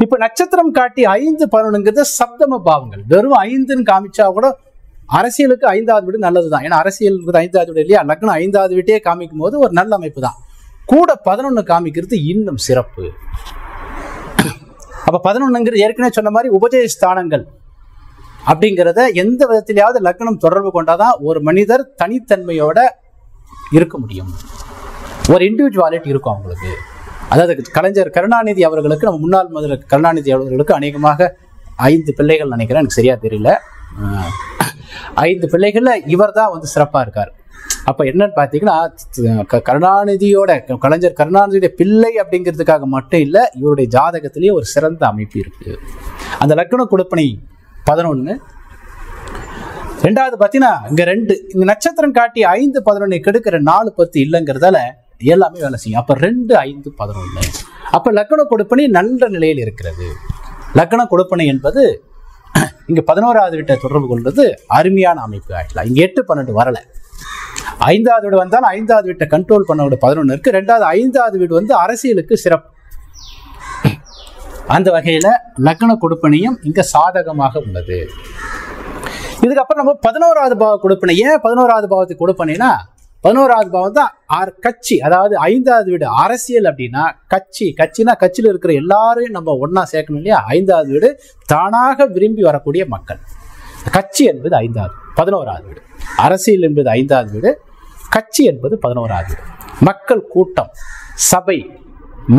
இப்ப நட்சத்திரம் காட்டி 5, 11ங்கிறது சப்தம பாவங்கள். வெறும் 5ன்னு காமிச்சா கூட அரசியலுக்கு 5வது வீடு நல்லதுதான். ஏன்னா அரசியலுக்கு 5வது வீடு இல்லையா, லக்னம் 5வது வீட்டையே காமிக்கும் போது ஒரு நல்ல அமைப்பு தான். கூட 11 காமிக்கிறது இன்னும் சிறப்பு. அப்ப 11ங்கிறது ஏற்கனவே சொன்ன மாதிரி உபஜய ஸ்தானங்கள் அப்படிங்கிறத எந்த விதத்திலேயாவது லக்னம் தொடர்பு கொண்டாதான் ஒரு மனிதர் தனித்தன்மையோட இருக்க முடியும், ஒரு இண்டிவிஜுவாலிட்டி இருக்கும் அவங்களுக்கு. அதாவது கலைஞர் கருணாநிதி அவர்களுக்கு, நம்ம முன்னாள் முதல்வர் கருணாநிதி அவர்களுக்கு அநேகமாக 5 பிள்ளைகள் நினைக்கிறேன், எனக்கு சரியா தெரியல. 5 பிள்ளைகள்ல இவர் தான் சிறப்பா இருக்கார். அப்ப என்னன்னு பாத்தீங்கன்னா, கலைஞர் கருணாநிதியுடைய பிள்ளை அப்படிங்கிறதுக்காக மட்டும் இல்ல, இவருடைய ஜாதகத்திலேயே ஒரு சிறந்த அமைப்பு இருக்கு. அந்த லக்ன கொடுப்பனை 11. 2வது பாத்தீங்கன்னா இங்க 2 இங்க நட்சத்திரம் காட்டி 5, 11 கெடுக்கிற 4, 10 இல்லைங்கிறதால எல்லாமே வேலை செய்யும். அப்ப 2, 5, 11. அப்ப லக்ன கொடுப்பனை நல்ல நிலையில் இருக்கிறது. லக்ன கொடுப்பனை என்பது இங்க 11வது வீட்டை தொடர்பு கொள்வது அருமையான அமைப்பு ஆயிடலாம். இங்க 8, 12 வரல. 5வது வீடு வந்தாலும் 5வது வீட்டை கண்ட்ரோல் பண்ண 11 இருக்கு. 2வது 5வது வீடு அரசியலுக்கு சிறப்பு. அந்த வகையில லக்ன கொடுப்பனையும் இங்க சாதகமாக உள்ளது. இதுக்கப்புறம் நம்ம 11வது பாவ கொடுப்பனை. ஏன் 11வது பாவத்துக்கு கொடுப்பனைனா, 11வது பாவம் தான் கட்சி. அதாவது 5வது வீடு அரசியல் அப்படின்னா கட்சினா கட்சியில் இருக்கிற எல்லாரையும் நம்ம ஒன்னா சேர்க்கணும் இல்லையா. 5வது வீடு தானாக விரும்பி வரக்கூடிய மக்கள். கட்சி என்பது 11வது வீடு. அரசியல் என்பது 5வது வீடு, கட்சி என்பது 11வது வீடு. மக்கள் கூட்டம், சபை,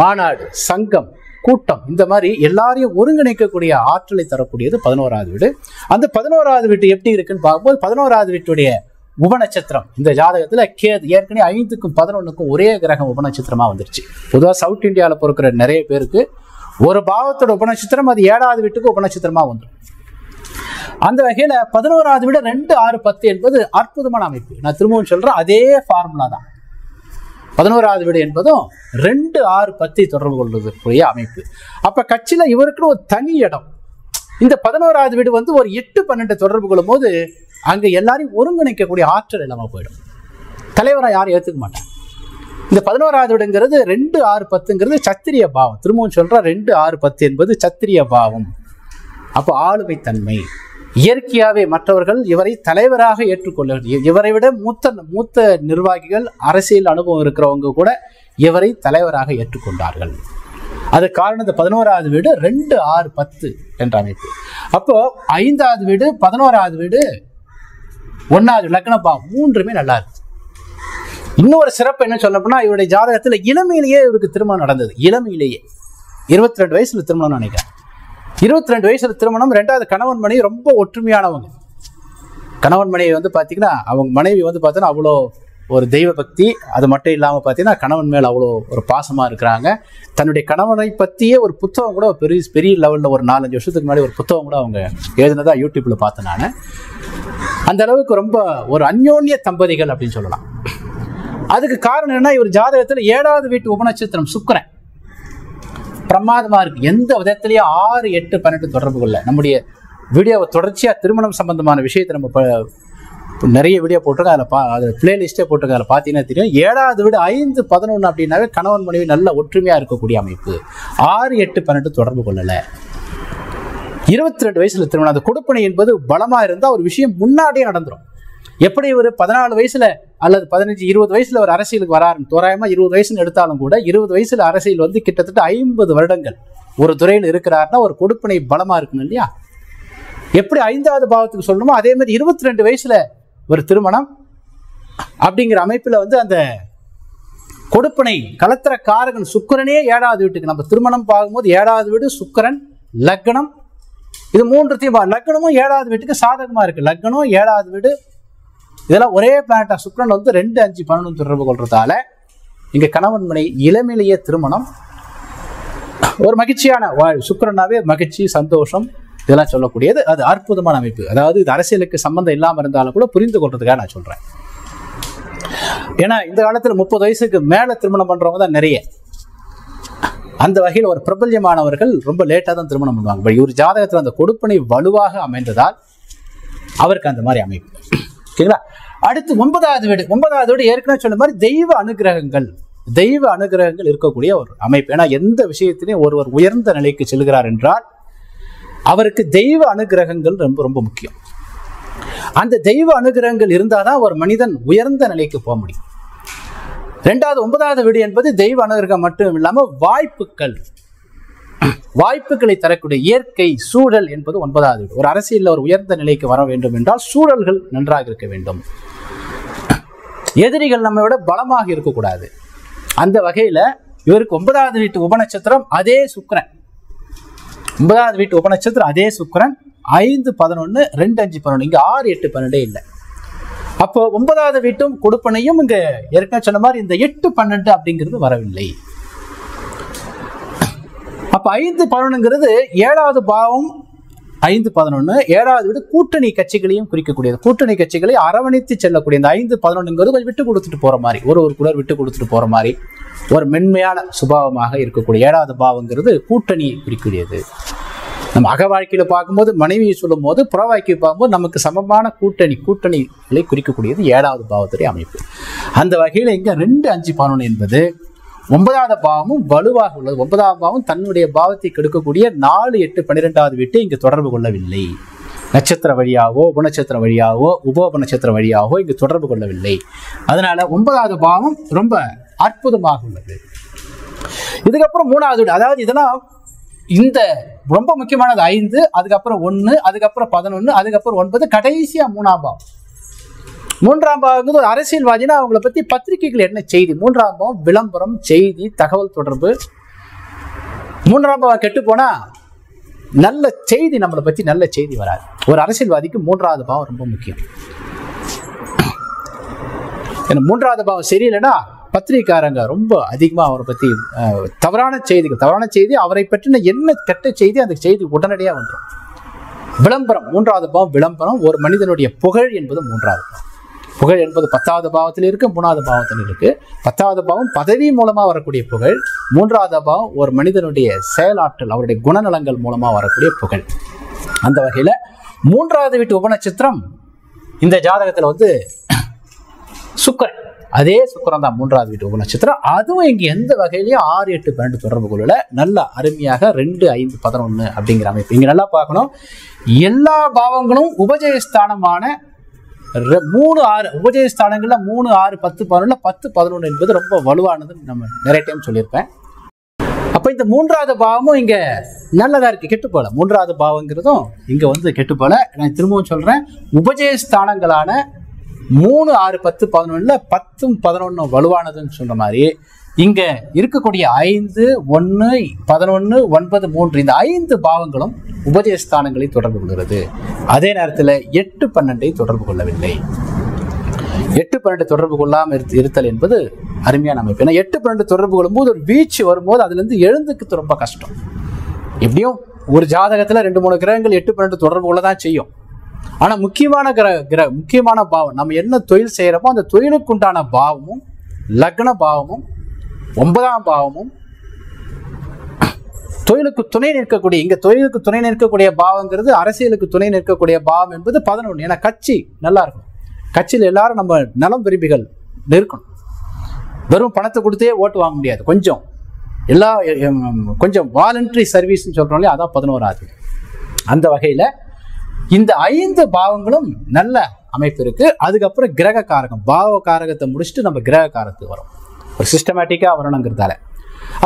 மாநாடு, சங்கம், கூட்டம், இந்த மாதிரி எல்லாரையும் ஒருங்கிணைக்கக்கூடிய ஆற்றலை தரக்கூடியது 11வது வீடு. அந்த 11வது வீட்டு எப்படி இருக்குன்னு பார்க்கும்போது, 11வது வீட்டுடைய உபநட்சத்திரம் இந்த ஜாதகத்துல கேது. ஏற்கனவே 5க்கும் 11க்கும் ஒரே கிரகம் உபநட்சத்திரமா வந்துருச்சு. பொதுவாக சவுத் இந்தியாவில் பொறுக்கிற நிறைய பேருக்கு ஒரு பாவத்தோட உபநட்சத்திரம் அது 7வது வீட்டுக்கு உபநட்சத்திரமா வந்துடும். அந்த வகையில 11வது வீடு 2, 6, 10 என்பது அற்புதமான அமைப்பு. நான் திரும்பவும் சொல்றேன், அதே ஃபார்முலா தான். 11வது வீடு என்பதும் 2, 6, 10 தொடர்பு கொள்வதற்குரிய அமைப்பு. அப்ப கட்சியில இவருக்குன்னு ஒரு தனி இடம். இந்த 11வது வீடு ஒரு 8, 12 தொடர்பு கொள்ளும் போது அங்க எல்லாரையும் ஒருங்கிணைக்கக்கூடிய ஆற்றல் இல்லாம போயிடும். தலைவரா யாரும் ஏத்துக்க மாட்டாங்க. இந்த 11வது வீடுங்கிறது 2, 6, 10ங்கிறது சத்திரிய பாவம். திரும்பவும் சொல்ற 2, 6, 10 என்பது சத்திரிய பாவம். அப்போ ஆளுமை தன்மை. இயற்கையாவே மற்றவர்கள் இவரை தலைவராக ஏற்றுக்கொள்ள, இவரை விட மூத்த நிர்வாகிகள், அரசியல் அனுபவம் இருக்கிறவங்க கூட இவரை தலைவராக ஏற்றுக்கொண்டார்கள். அது காரணம் இந்த 11வது வீடு 2, 6, 10 என்ற அமைப்பு. அப்போ 5வது வீடு, 11வது வீடு, 1வது லக்ன பாவம் 3மே நல்லா இருக்கு. இன்னொரு சிறப்பு என்ன சொல்ல போனா, இவருடைய ஜாதகத்துல இளமையிலேயே இவருக்கு திருமணம் நடந்தது. இளமையிலேயே 22 வயசுல திருமணம் நினைக்கிறேன். 22 வயசுல திருமணம். 2வது கணவன் மனைவி ரொம்ப ஒற்றுமையானவங்க. கணவன் மனைவி வந்து பாத்தீங்கன்னா, அவங்க மனைவி வந்து பார்த்தீங்கன்னா அவ்வளோ ஒரு தெய்வ பக்தி. அது மட்டும் இல்லாமல் பார்த்தீங்கன்னா கணவன் மேல் அவ்வளோ ஒரு பாசமாக இருக்கிறாங்க. தன்னுடைய கணவனை பற்றியே ஒரு புத்தகம் கூட பெரிய லெவலில் ஒரு 4-5 வருஷத்துக்கு முன்னாடி ஒரு புத்தகம் கூட அவங்க எழுதினதா யூடியூப்பில் பார்த்தேன் நான். அந்த அளவுக்கு ரொம்ப ஒரு அந்யோன்ய தம்பதிகள் அப்படின்னு சொல்லலாம். அதுக்கு காரணம் என்ன, இவர் ஜாதகத்தில் 7வது வீட்டு உபநட்சத்திரம் சுக்கிரன் பிரமாதமாக இருக்குது. எந்த விதத்திலேயும் 6, 8, 12 தொடர்பு கொள்ள. நம்முடைய வீடியோவை தொடர்ச்சியாக திருமணம் சம்பந்தமான விஷயத்தை நம்ம நிறைய வீடியோ போட்டிருக்கோம். அதில் பிளேலிஸ்டே போட்டிருக்கோம். அதில் பார்த்தீங்கன்னா தெரியும். 7வது வீடு 5, 11 அப்படின்னாவே கணவன் மனைவி நல்ல ஒற்றுமையாக இருக்கக்கூடிய அமைப்பு. 6, 8, 12 தொடர்பு கொள்ளலை. 22 வயசுல திருமணம். அந்த கொடுப்பனை என்பது பலமாக இருந்தால் ஒரு விஷயம் முன்னாடியே நடந்துடும். எப்படி ஒரு 14 வயசுல அல்லது 15, 20 வயசுல ஒரு அரசியலுக்கு வராருன்னு தோராயமாக 20 வயசுன்னு எடுத்தாலும் கூட 20 வயசுல அரசியல் வந்து கிட்டத்தட்ட 50 வருடங்கள் ஒரு துறையில் இருக்கிறாருன்னா ஒரு கொடுப்பனை பலமாக இருக்கணும் இல்லையா? எப்படி 5வது பாவத்துக்கு சொல்லணுமோ அதே மாதிரி 22 வயசுல ஒரு திருமணம் அப்படிங்கிற அமைப்பில் வந்து அந்த கொடுப்பனை கலத்திர காரகன் சுக்கிரனே 7வது வீட்டுக்கு நம்ம திருமணம் பார்க்கும்போது 7வது வீடு சுக்கிரன் லக்னம் இது 3த்தையும் லக்னமும் 7வது வீட்டுக்கு சாதகமா இருக்கு. லக்னம் 7வது வீடு இதெல்லாம் ஒரே பிளானட்டா சுக்கிரன் வந்து 2, 5, 11 தொடர்பு கொள்றதால இங்க கணவன் மனைவி இளமையிலேயே திருமணம் ஒரு மகிழ்ச்சியான வாழ்வு. சுக்கிரனாவே மகிழ்ச்சி சந்தோஷம் இதெல்லாம் சொல்லக்கூடியது. அது அற்புதமான அமைப்பு. அதாவது இது அரசியலுக்கு சம்பந்தம் இல்லாமல் இருந்தாலும் கூட புரிந்து கொள்றதுக்காக நான் சொல்றேன். ஏன்னா இந்த காலத்துல 30 வயசுக்கு மேல திருமணம் பண்றவங்க தான் நிறைய. அந்த வகையில் ஒரு பிரபல்யமானவர்கள் ரொம்ப லேட்டா தான் திருமணம் பண்ணுவாங்க. இவர் ஜாதகத்தில் அந்த கொடுப்பனை வலுவாக அமைந்ததால் அவருக்கு அந்த மாதிரி அமைப்பு. ஓகேங்களா? அடுத்து 9வது வீடு. 9வது வீடு ஏற்கனவே சொன்ன மாதிரி தெய்வ அனுகிரகங்கள் இருக்கக்கூடிய ஒரு அமைப்பு. ஏன்னா எந்த விஷயத்திலையும் ஒருவர் உயர்ந்த நிலைக்கு செல்கிறார் என்றால் அவருக்கு தெய்வ அனுகிரகங்கள் ரொம்ப ரொம்ப முக்கியம். அந்த தெய்வ அனுகிரகங்கள் இருந்தாதான் ஒரு மனிதன் உயர்ந்த நிலைக்கு போக முடியும். 2வது 9வது வீடு என்பது தெய்வ அனுகிரகம் மட்டும் இல்லாமல் வாய்ப்புகளை தரக்கூடிய இயற்கை சூழல் என்பது 9வது வீடு. ஒரு அரசியலில் ஒரு உயர்ந்த நிலைக்கு வர வேண்டும் என்றால் சூழல்கள் நன்றாக இருக்க வேண்டும். எதிரிகள் நம்மை விட பலமாக இருக்கக்கூடாது. அந்த வகையில இவருக்கு 9வது வீட்டு உபநட்சத்திரம் அதே சுக்கிரன். 9வது வீட்டு உபநட்சத்திரம் அதே சுக்கிரன் 5, 11, 2, 5, 11. இங்க 6, 8, 12 இல்லை. அப்போ 9வது வீட்டும் கொடுப்பனையும் இங்க ஏற்கனவே சொன்ன மாதிரி இந்த 8, 12 அப்படிங்கிறது வரவில்லை. அப்ப 5, 11ங்கிறது 7வது பாவம். 5, 11 7வது வீடு கூட்டணி கட்சிகளையும் குறிக்கக்கூடியது. கூட்டணி கட்சிகளை அரவணைத்து செல்லக்கூடிய இந்த 5, 11ங்கிறது கொஞ்சம் விட்டு கொடுத்துட்டு போற மாதிரி, ஒரு குலர் விட்டு கொடுத்துட்டு போற மாதிரி ஒரு மென்மையான சுபாவமாக இருக்கக்கூடிய 7வது பாவங்கிறது கூட்டணியை குறிக்கூடியது. நம்ம அக வாழ்க்கையில பார்க்கும்போது மனைவியை சொல்லும் போது புற வாழ்க்கையை பார்க்கும்போது நமக்கு சமமான கூட்டணிகளை குறிக்கக்கூடியது 7வது பாவத்துடைய அமைப்பு. அந்த வகையில இங்க 2, 5, 11 என்பது 9வது பாவமும் வலுவாக உள்ளது. 9வது பாவம் தன்னுடைய பாவத்தை கெடுக்கக்கூடிய 4, 8, 12வது வீட்டை இங்கு தொடர்பு கொள்ளவில்லை. நட்சத்திர வழியாவோ உபநட்சத்திர வழியாவோ உபநட்சத்திர வழியாவோ இங்கு தொடர்பு கொள்ளவில்லை. அதனால 9வது பாவம் ரொம்ப அற்புதமாக உள்ளது. இதுக்கப்புறம் 3வது வீடு, அதாவது இதெல்லாம் இந்த ரொம்ப முக்கியமானது 5, அதுக்கப்புறம் 1, அதுக்கப்புறம் 11, அதுக்கப்புறம் 9, கடைசியா 3ஆம் பாவம். 3ஆம் பாவம் ஒரு அரசியல்வாதினா அவங்களை பத்தி பத்திரிகைகள் என்ன செய்தி. 3ஆம் பாவம் விளம்பரம், செய்தி, தகவல் தொடர்பு. 3ஆம் பாவம் கெட்டு போனா நல்ல செய்தி, நம்மளை பத்தி நல்ல செய்தி வராது. ஒரு அரசியல்வாதிக்கு 3வது பாவம் ரொம்ப முக்கியம். 3வது பாவம் சரியில்லைன்னா பத்திரிகைக்காரங்க ரொம்ப அதிகமா அவரை பத்தி தவறான செய்தி, அவரை பற்றின என்ன கெட்ட செய்தி, அந்த செய்தி உடனடியாக வந்துடும். விளம்பரம் 3வது பாவம் விளம்பரம். ஒரு மனிதனுடைய புகழ் என்பது 3வது பாவம். புகழ் என்பது 10வது பாவத்தில் இருக்கு, 3வது பாவத்தில் இருக்கு. 10வது பாவம் பதவி மூலமா வரக்கூடிய புகழ். 3வது பாவம் ஒரு மனிதனுடைய செயலாற்றல், அவருடைய குணநலங்கள் மூலமா வரக்கூடிய புகழ். அந்த வகையில 3வது வீட்டு உபநட்சத்திரம் இந்த ஜாதகத்துல வந்து சுக்கிரன். அதே சுக்கிரன் தான் 3வது வீட்டு உபநட்சத்திரம். அதுவும் இங்க எந்த வகையிலையும் 6, 8, 12 தொடர்பு கொள்ளல. நல்ல அருமையாக 2, 5, 11 அப்படிங்கிற அமைப்பு. இங்க நல்லா பார்க்கணும். எல்லா பாவங்களும் உபஜயஸ்தானமான 3, 6 உபஜயஸ்தானங்கள்ல 3, 6, 10, 11, 10, 11 என்பது ரொம்ப வலுவானது. நம்ம நிறைய டைம் சொல்லியிருப்பேன். அப்ப இந்த 3வது பாவமும் இங்க நல்லதா இருக்கு, கெட்டு போல. 3வது பாவங்கிறதும் இங்க வந்து கெட்டு போல. நான் திரும்பவும் சொல்றேன், உபஜயஸ்தானங்களான 3, 6, 10, 11 10, 11 வலுவானதுன்னு சொன்ன மாதிரி இங்க இருக்கக்கூடிய 5, 1, 11, 9, 3 இந்த 5 பாவங்களும் உபஜயஸ்தானங்களை தொடர்பு கொள்கிறது. அதே நேரத்தில் 8, 12 தொடர்பு கொள்ளவில்லை. 8, 12 தொடர்பு கொள்ளாமல் இருத்தல் என்பது அருமையான அமைப்பு. ஏன்னா 8, 12 தொடர்பு கொள்ளும்போது ஒரு வீழ்ச்சி வரும்போது அதுல இருந்து எழுந்துக்கு ரொம்ப கஷ்டம். எப்படியும் ஒரு ஜாதகத்துல 2, 3 கிரகங்கள் 8, 12 தொடர்பு கொள்ளதான் செய்யும். ஆனா முக்கியமான முக்கியமான பாவம் நம்ம என்ன தொழில் செய்யறோமோ அந்த தொழிலுக்கு உண்டான பாவமும் லக்ன பாவமும் 9ஆம் பாவமும் தொழிலுக்கு துணை நிற்கக்கூடிய இங்க தொழிலுக்கு துணை நிற்கக்கூடிய பாவங்கிறது அரசியலுக்கு துணை நிற்கக்கூடிய பாவம் என்பது 11. ஏன்னா கட்சி நல்லா இருக்கும். கட்சியில் எல்லாரும் நம்ம நலம் விரும்பிகள் இருக்கணும். வெறும் பணத்தை கொடுத்தே ஓட்டு வாங்க முடியாது. கொஞ்சம் வாலண்டரி சர்வீஸ்ன்னு சொல்றோம் இல்லையா, அதான் 11ஆவது. அந்த வகையில இந்த 5 பாவங்களும் நல்ல அமைப்பு இருக்கு. அதுக்கப்புறம் கிரக காரகம், பாவ காரகத்தை முடிச்சுட்டு நம்ம கிரக காரத்துக்கு வரும். ஒரு சிஸ்டமேட்டிக்கா வரணுங்கிறதால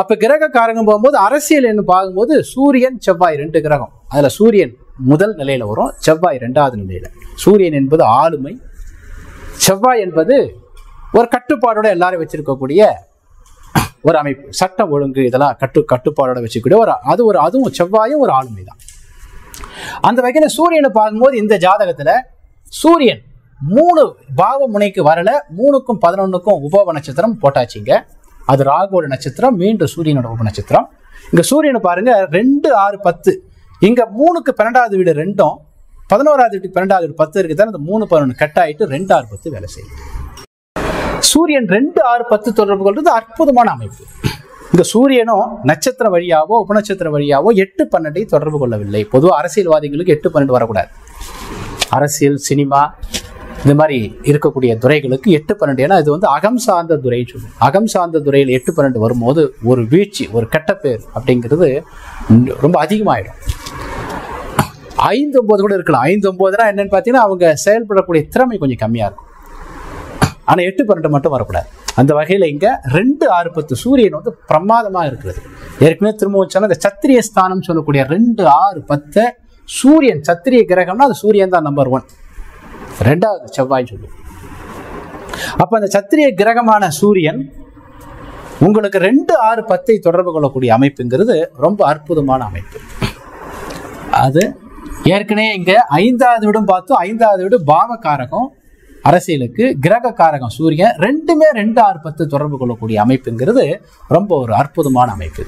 அப்ப கிரக காரகம் போகும்போது அரசியல் என்ன பார்க்கும்போது சூரியன் செவ்வாய் 2 கிரகம். அதுல சூரியன் முதல் நிலையில வரும், செவ்வாய் 2வது நிலையில. சூரியன் என்பது ஆளுமை, செவ்வாய் என்பது ஒரு கட்டுப்பாடோட எல்லாரும் வச்சிருக்கக்கூடிய ஒரு அமைப்பு. சட்டம் ஒழுங்கு இதெல்லாம் கட்டுப்பாடோட வச்சுக்கூடிய அதுவும் செவ்வாயும் ஒரு ஆளுமை தான். அந்த வகையில சூரியனை பார்க்கும்போது இந்த ஜாதகத்துல சூரியன் 3 பாவ முனைக்கு வரல. 3க்கும் 11க்கும் உப நட்சத்திரம் போட்டாச்சுங்க. அது ராகுவோட நட்சத்திரம், மீண்டும் சூரியனோட உப நட்சத்திரம். இங்க சூரியனை பாருங்க 2, 6, 10. இங்க 3க்கு 12வது வீடு 2ம் 11வது வீட்டுக்கு 12வது வீடு 10 இருக்குதான். அந்த 3, 11 கட் ஆயிட்டு 2, 6, 10 வேலை செய்யும். சூரியன் 2, 6, 10 தொடர்பு கொள்வது அற்புதமான அமைப்பு. இந்த சூரியனும் நட்சத்திர வழியாவோ உபநட்சத்திர வழியாவோ 8, 12 தொடர்பு கொள்ளவில்லை. பொதுவாக அரசியல்வாதிகளுக்கு 8, 12 வரக்கூடாது. அரசியல், சினிமா இந்த மாதிரி இருக்கக்கூடிய துறைகளுக்கு 8, 12, ஏன்னா இது அகம் சார்ந்த துறைன்னு சொல்லுவோம். அகம் சார்ந்த துறையில் 8, 12 வரும்போது ஒரு வீழ்ச்சி, ஒரு கெட்ட பேர் அப்படிங்கிறது ரொம்ப அதிகமாயிடும். 5, 9 கூட இருக்கலாம். 5, 9 என்னன்னு பார்த்தீங்கன்னா அவங்க செயல்படக்கூடிய திறமை கொஞ்சம் கம்மியா இருக்கும். ஆனா 8, 12 மட்டும் வரக்கூடாது. அந்த வகையில இங்க 2, 6, 10 சூரியன் பிரமாதமா இருக்கிறது. ஏற்கனவே திரும்ப சொன்ன இந்த சத்திரிய ஸ்தானம் சொல்லக்கூடிய 2, 6, 10 சூரியன் சத்திரிய கிரகம்னா அது சூரியன் தான் நம்பர் 1. 2வது செவ்வாய் சொல்லுவோம். அப்ப அந்த சத்திரிய கிரகமான சூரியன் உங்களுக்கு 2, 6, 10 தொடர்பு கொள்ளக்கூடிய அமைப்புங்கிறது ரொம்ப அற்புதமான அமைப்பு. அது ஏற்கனவே இங்க 5வது வீடும் பார்த்தோம். 5வது வீடு பாவகாரகம் அரசியலுக்கு, கிரக காரகம் சூரியன், ரெண்டுமே 2, 6, 10 தொடர்பு கொள்ளக்கூடிய அமைப்புங்கிறது ரொம்ப ஒரு அற்புதமான அமைப்பு.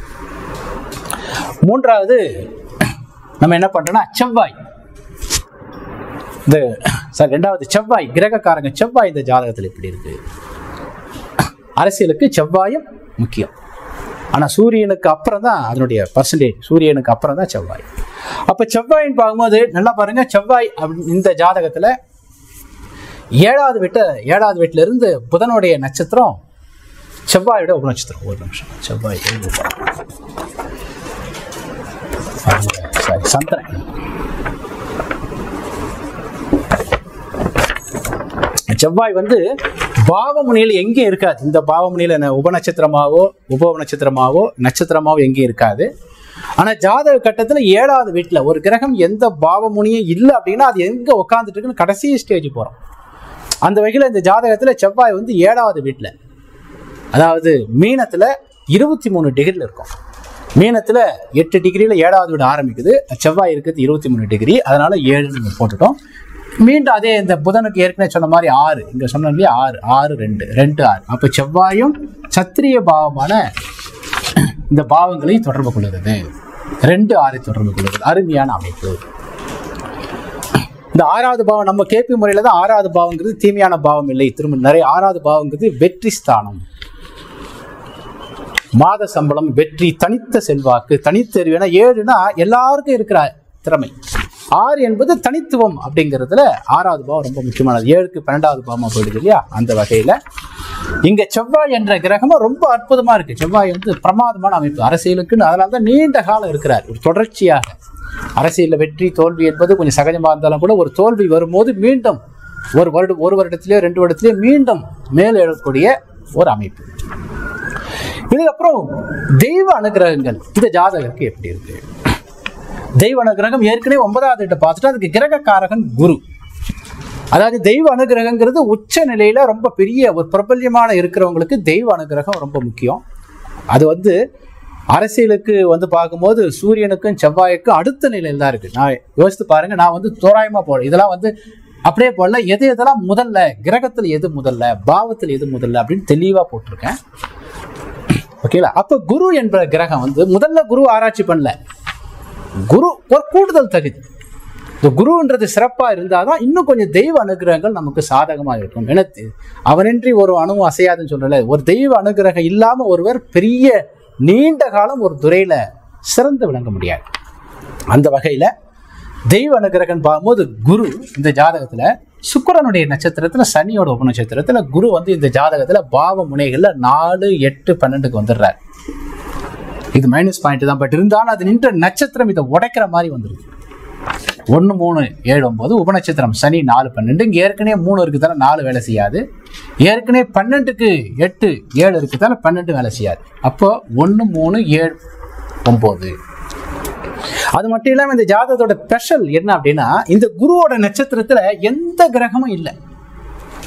3வது நம்ம என்ன பண்றோம்னா செவ்வாய், 2வது செவ்வாய் கிரக காரகம் செவ்வாய் இந்த ஜாதகத்தில் எப்படி இருக்கு. அரசியலுக்கு செவ்வாயும் முக்கியம். ஆனா சூரியனுக்கு அப்புறம் தான் அதனுடைய பர்சன்டேஜ், சூரியனுக்கு அப்புறம் தான் செவ்வாய். அப்ப செவ்வாயின்னு பார்க்கும்போது நல்லா பாருங்க, செவ்வாய் இந்த ஜாதகத்துல 7வது வீட்டுல இருந்து புதனுடைய நட்சத்திரம் செவ்வாயோட உபநட்சத்திரம். ஒரு நிமிஷம், செவ்வாய் சந்திரன். செவ்வாய் பாவமுனையில் எங்கேயும் இருக்காது. இந்த பாவமுனையில உபநட்சத்திரமாவோ நட்சத்திரமாவோ எங்கேயும் இருக்காது. ஆனா ஜாதக கட்டத்துல 7வது வீட்டுல ஒரு கிரகம் எந்த பாவமுனையும் இல்லை அப்படின்னா அது எங்க உட்காந்துட்டு இருக்குன்னு கடைசி ஸ்டேஜ் போறோம். அந்த வகையில இந்த ஜாதகத்துல செவ்வாய் 7வது வீட்டுல, அதாவது மீனத்துல 23 டிகிரில இருக்கும். மீனத்துல 8 டிகிரியில 7வது வீடு ஆரம்பிக்குது. செவ்வாய் இருக்குது 23 டிகிரி, அதனால 7 போட்டுட்டோம். மீண்டும் அதே இந்த புதனுக்கு ஏற்கனவே சொன்ன மாதிரி 6, இங்க சொன்ன இல்லையா 6, 6, 2, 2, 6. அப்ப செவ்வாயும் சத்திரிய பாவமான இந்த பாவங்களை தொடர்பு கொள்கிறது. 2, 6 தொடர்பு கொள்கிறது. அருமையான அமைப்பு. இந்த 6வது பாவம் நம்ம கேபி முறையில தான் 6வது பாவங்கிறது தீமையான பாவம் இல்லை. திரும்ப நிறைய 6வது பாவங்கிறது வெற்றி ஸ்தானம், மாத சம்பளம், வெற்றி, தனித்த செல்வாக்கு, தனித்தறிவு. ஏன்னா 7னா எல்லாருக்கும் இருக்கிற திறமை. 6 என்பது தனித்துவம் அப்படிங்கிறதுல 6வது பாவம் ரொம்ப முக்கியமானது. 7க்கு 12வது பாவமா போயிடுது இல்லையா. அந்த வகையில இங்க செவ்வாய் என்ற கிரகமும் ரொம்ப அற்புதமா இருக்கு. செவ்வாய் பிரமாதமான அமைப்பு அரசியலுக்குன்னு. அதனாலதான் நீண்ட காலம் இருக்கிறார். ஒரு தொடர்ச்சியாக அரசியல்ல வெற்றி தோல்வி என்பது கொஞ்சம் சகஜமா இருந்தாலும் கூட ஒரு தோல்வி வரும்போது மீண்டும் ஒரு வருடத்திலேயோ 2 வருடத்திலேயோ மீண்டும் மேல் எழக்கூடிய ஒரு அமைப்பு. இதுக்கப்புறம் தெய்வ அனுகிரகங்கள் இந்த ஜாதகருக்கு எப்படி இருக்கு. தெய்வ அனுகிரகம் ஏற்கனவே 9வது வீட்டை பார்த்துட்டு அதுக்கு கிரக காரகன் குரு. அதாவது தெய்வ அனுகிரகங்கிறது உச்ச நிலையில ரொம்ப பெரிய ஒரு பிரபல்யமான இருக்கிறவங்களுக்கு தெய்வ அனுகிரகம் ரொம்ப முக்கியம். அது அரசியலுக்கு பார்க்கும்போது சூரியனுக்கும் செவ்வாய்க்கும் அடுத்த நிலையில் தான் இருக்கு. நான் யோசித்து பாருங்க, நான் தோராயமா போடுறேன், இதெல்லாம் அப்படியே போடல, எதெல்லாம் முதல்ல, கிரகத்தில் எது முதல்ல, பாவத்தில் எது முதல்ல அப்படின்னு தெளிவா போட்டிருக்கேன். ஓகேங்களா? அப்ப குரு என்ற கிரகம் முதல்ல குரு ஆராய்ச்சி பண்ணல, குரு ஒரு கூடுதல் தகுதி. இந்த குருன்றது சிறப்பா இருந்தாதான் இன்னும் கொஞ்சம் தெய்வ அனுகிரகங்கள் நமக்கு சாதகமாக இருக்கும். ஏன்னா அவனின்றி ஒரு அணுவும் அசையாதுன்னு சொல்லல. ஒரு தெய்வ அனுகிரகம் இல்லாம ஒருவர் பெரிய நீண்ட காலம் ஒரு துறையில சிறந்து விளங்க முடியாது. அந்த வகையில தெய்வ அனுகிரகம் பார்க்கும்போது குரு இந்த ஜாதகத்துல சுக்கிரனுடைய நட்சத்திரத்துல, சனியோட உபநட்சத்திரத்துல குரு இந்த ஜாதகத்துல பாவ முனைகள்ல 4, 8, 12க்கு வந்துடுறாரு. இது மைனஸ் பாயிண்ட் தான். பட் இருந்தாலும் அது நின்ற நட்சத்திரம் இதை உடைக்கிற மாதிரி வந்துருக்கு. 1, 3, 7, 9 உபநட்சத்திரம் சனி 4, 12. இங்க ஏற்கனவே 3 இருக்குதானே 4 வேலை செய்யாது. ஏற்கனவே 12க்கு 8, 7 இருக்குதானே 12 வேலை செய்யாது. அப்போ 1, 3, 7, 9. அது மட்டும் இல்லாம இந்த ஜாதகத்தோட ஸ்பெஷல் என்ன அப்படின்னா, இந்த குருவோட நட்சத்திரத்துல எந்த கிரகமும் இல்லை.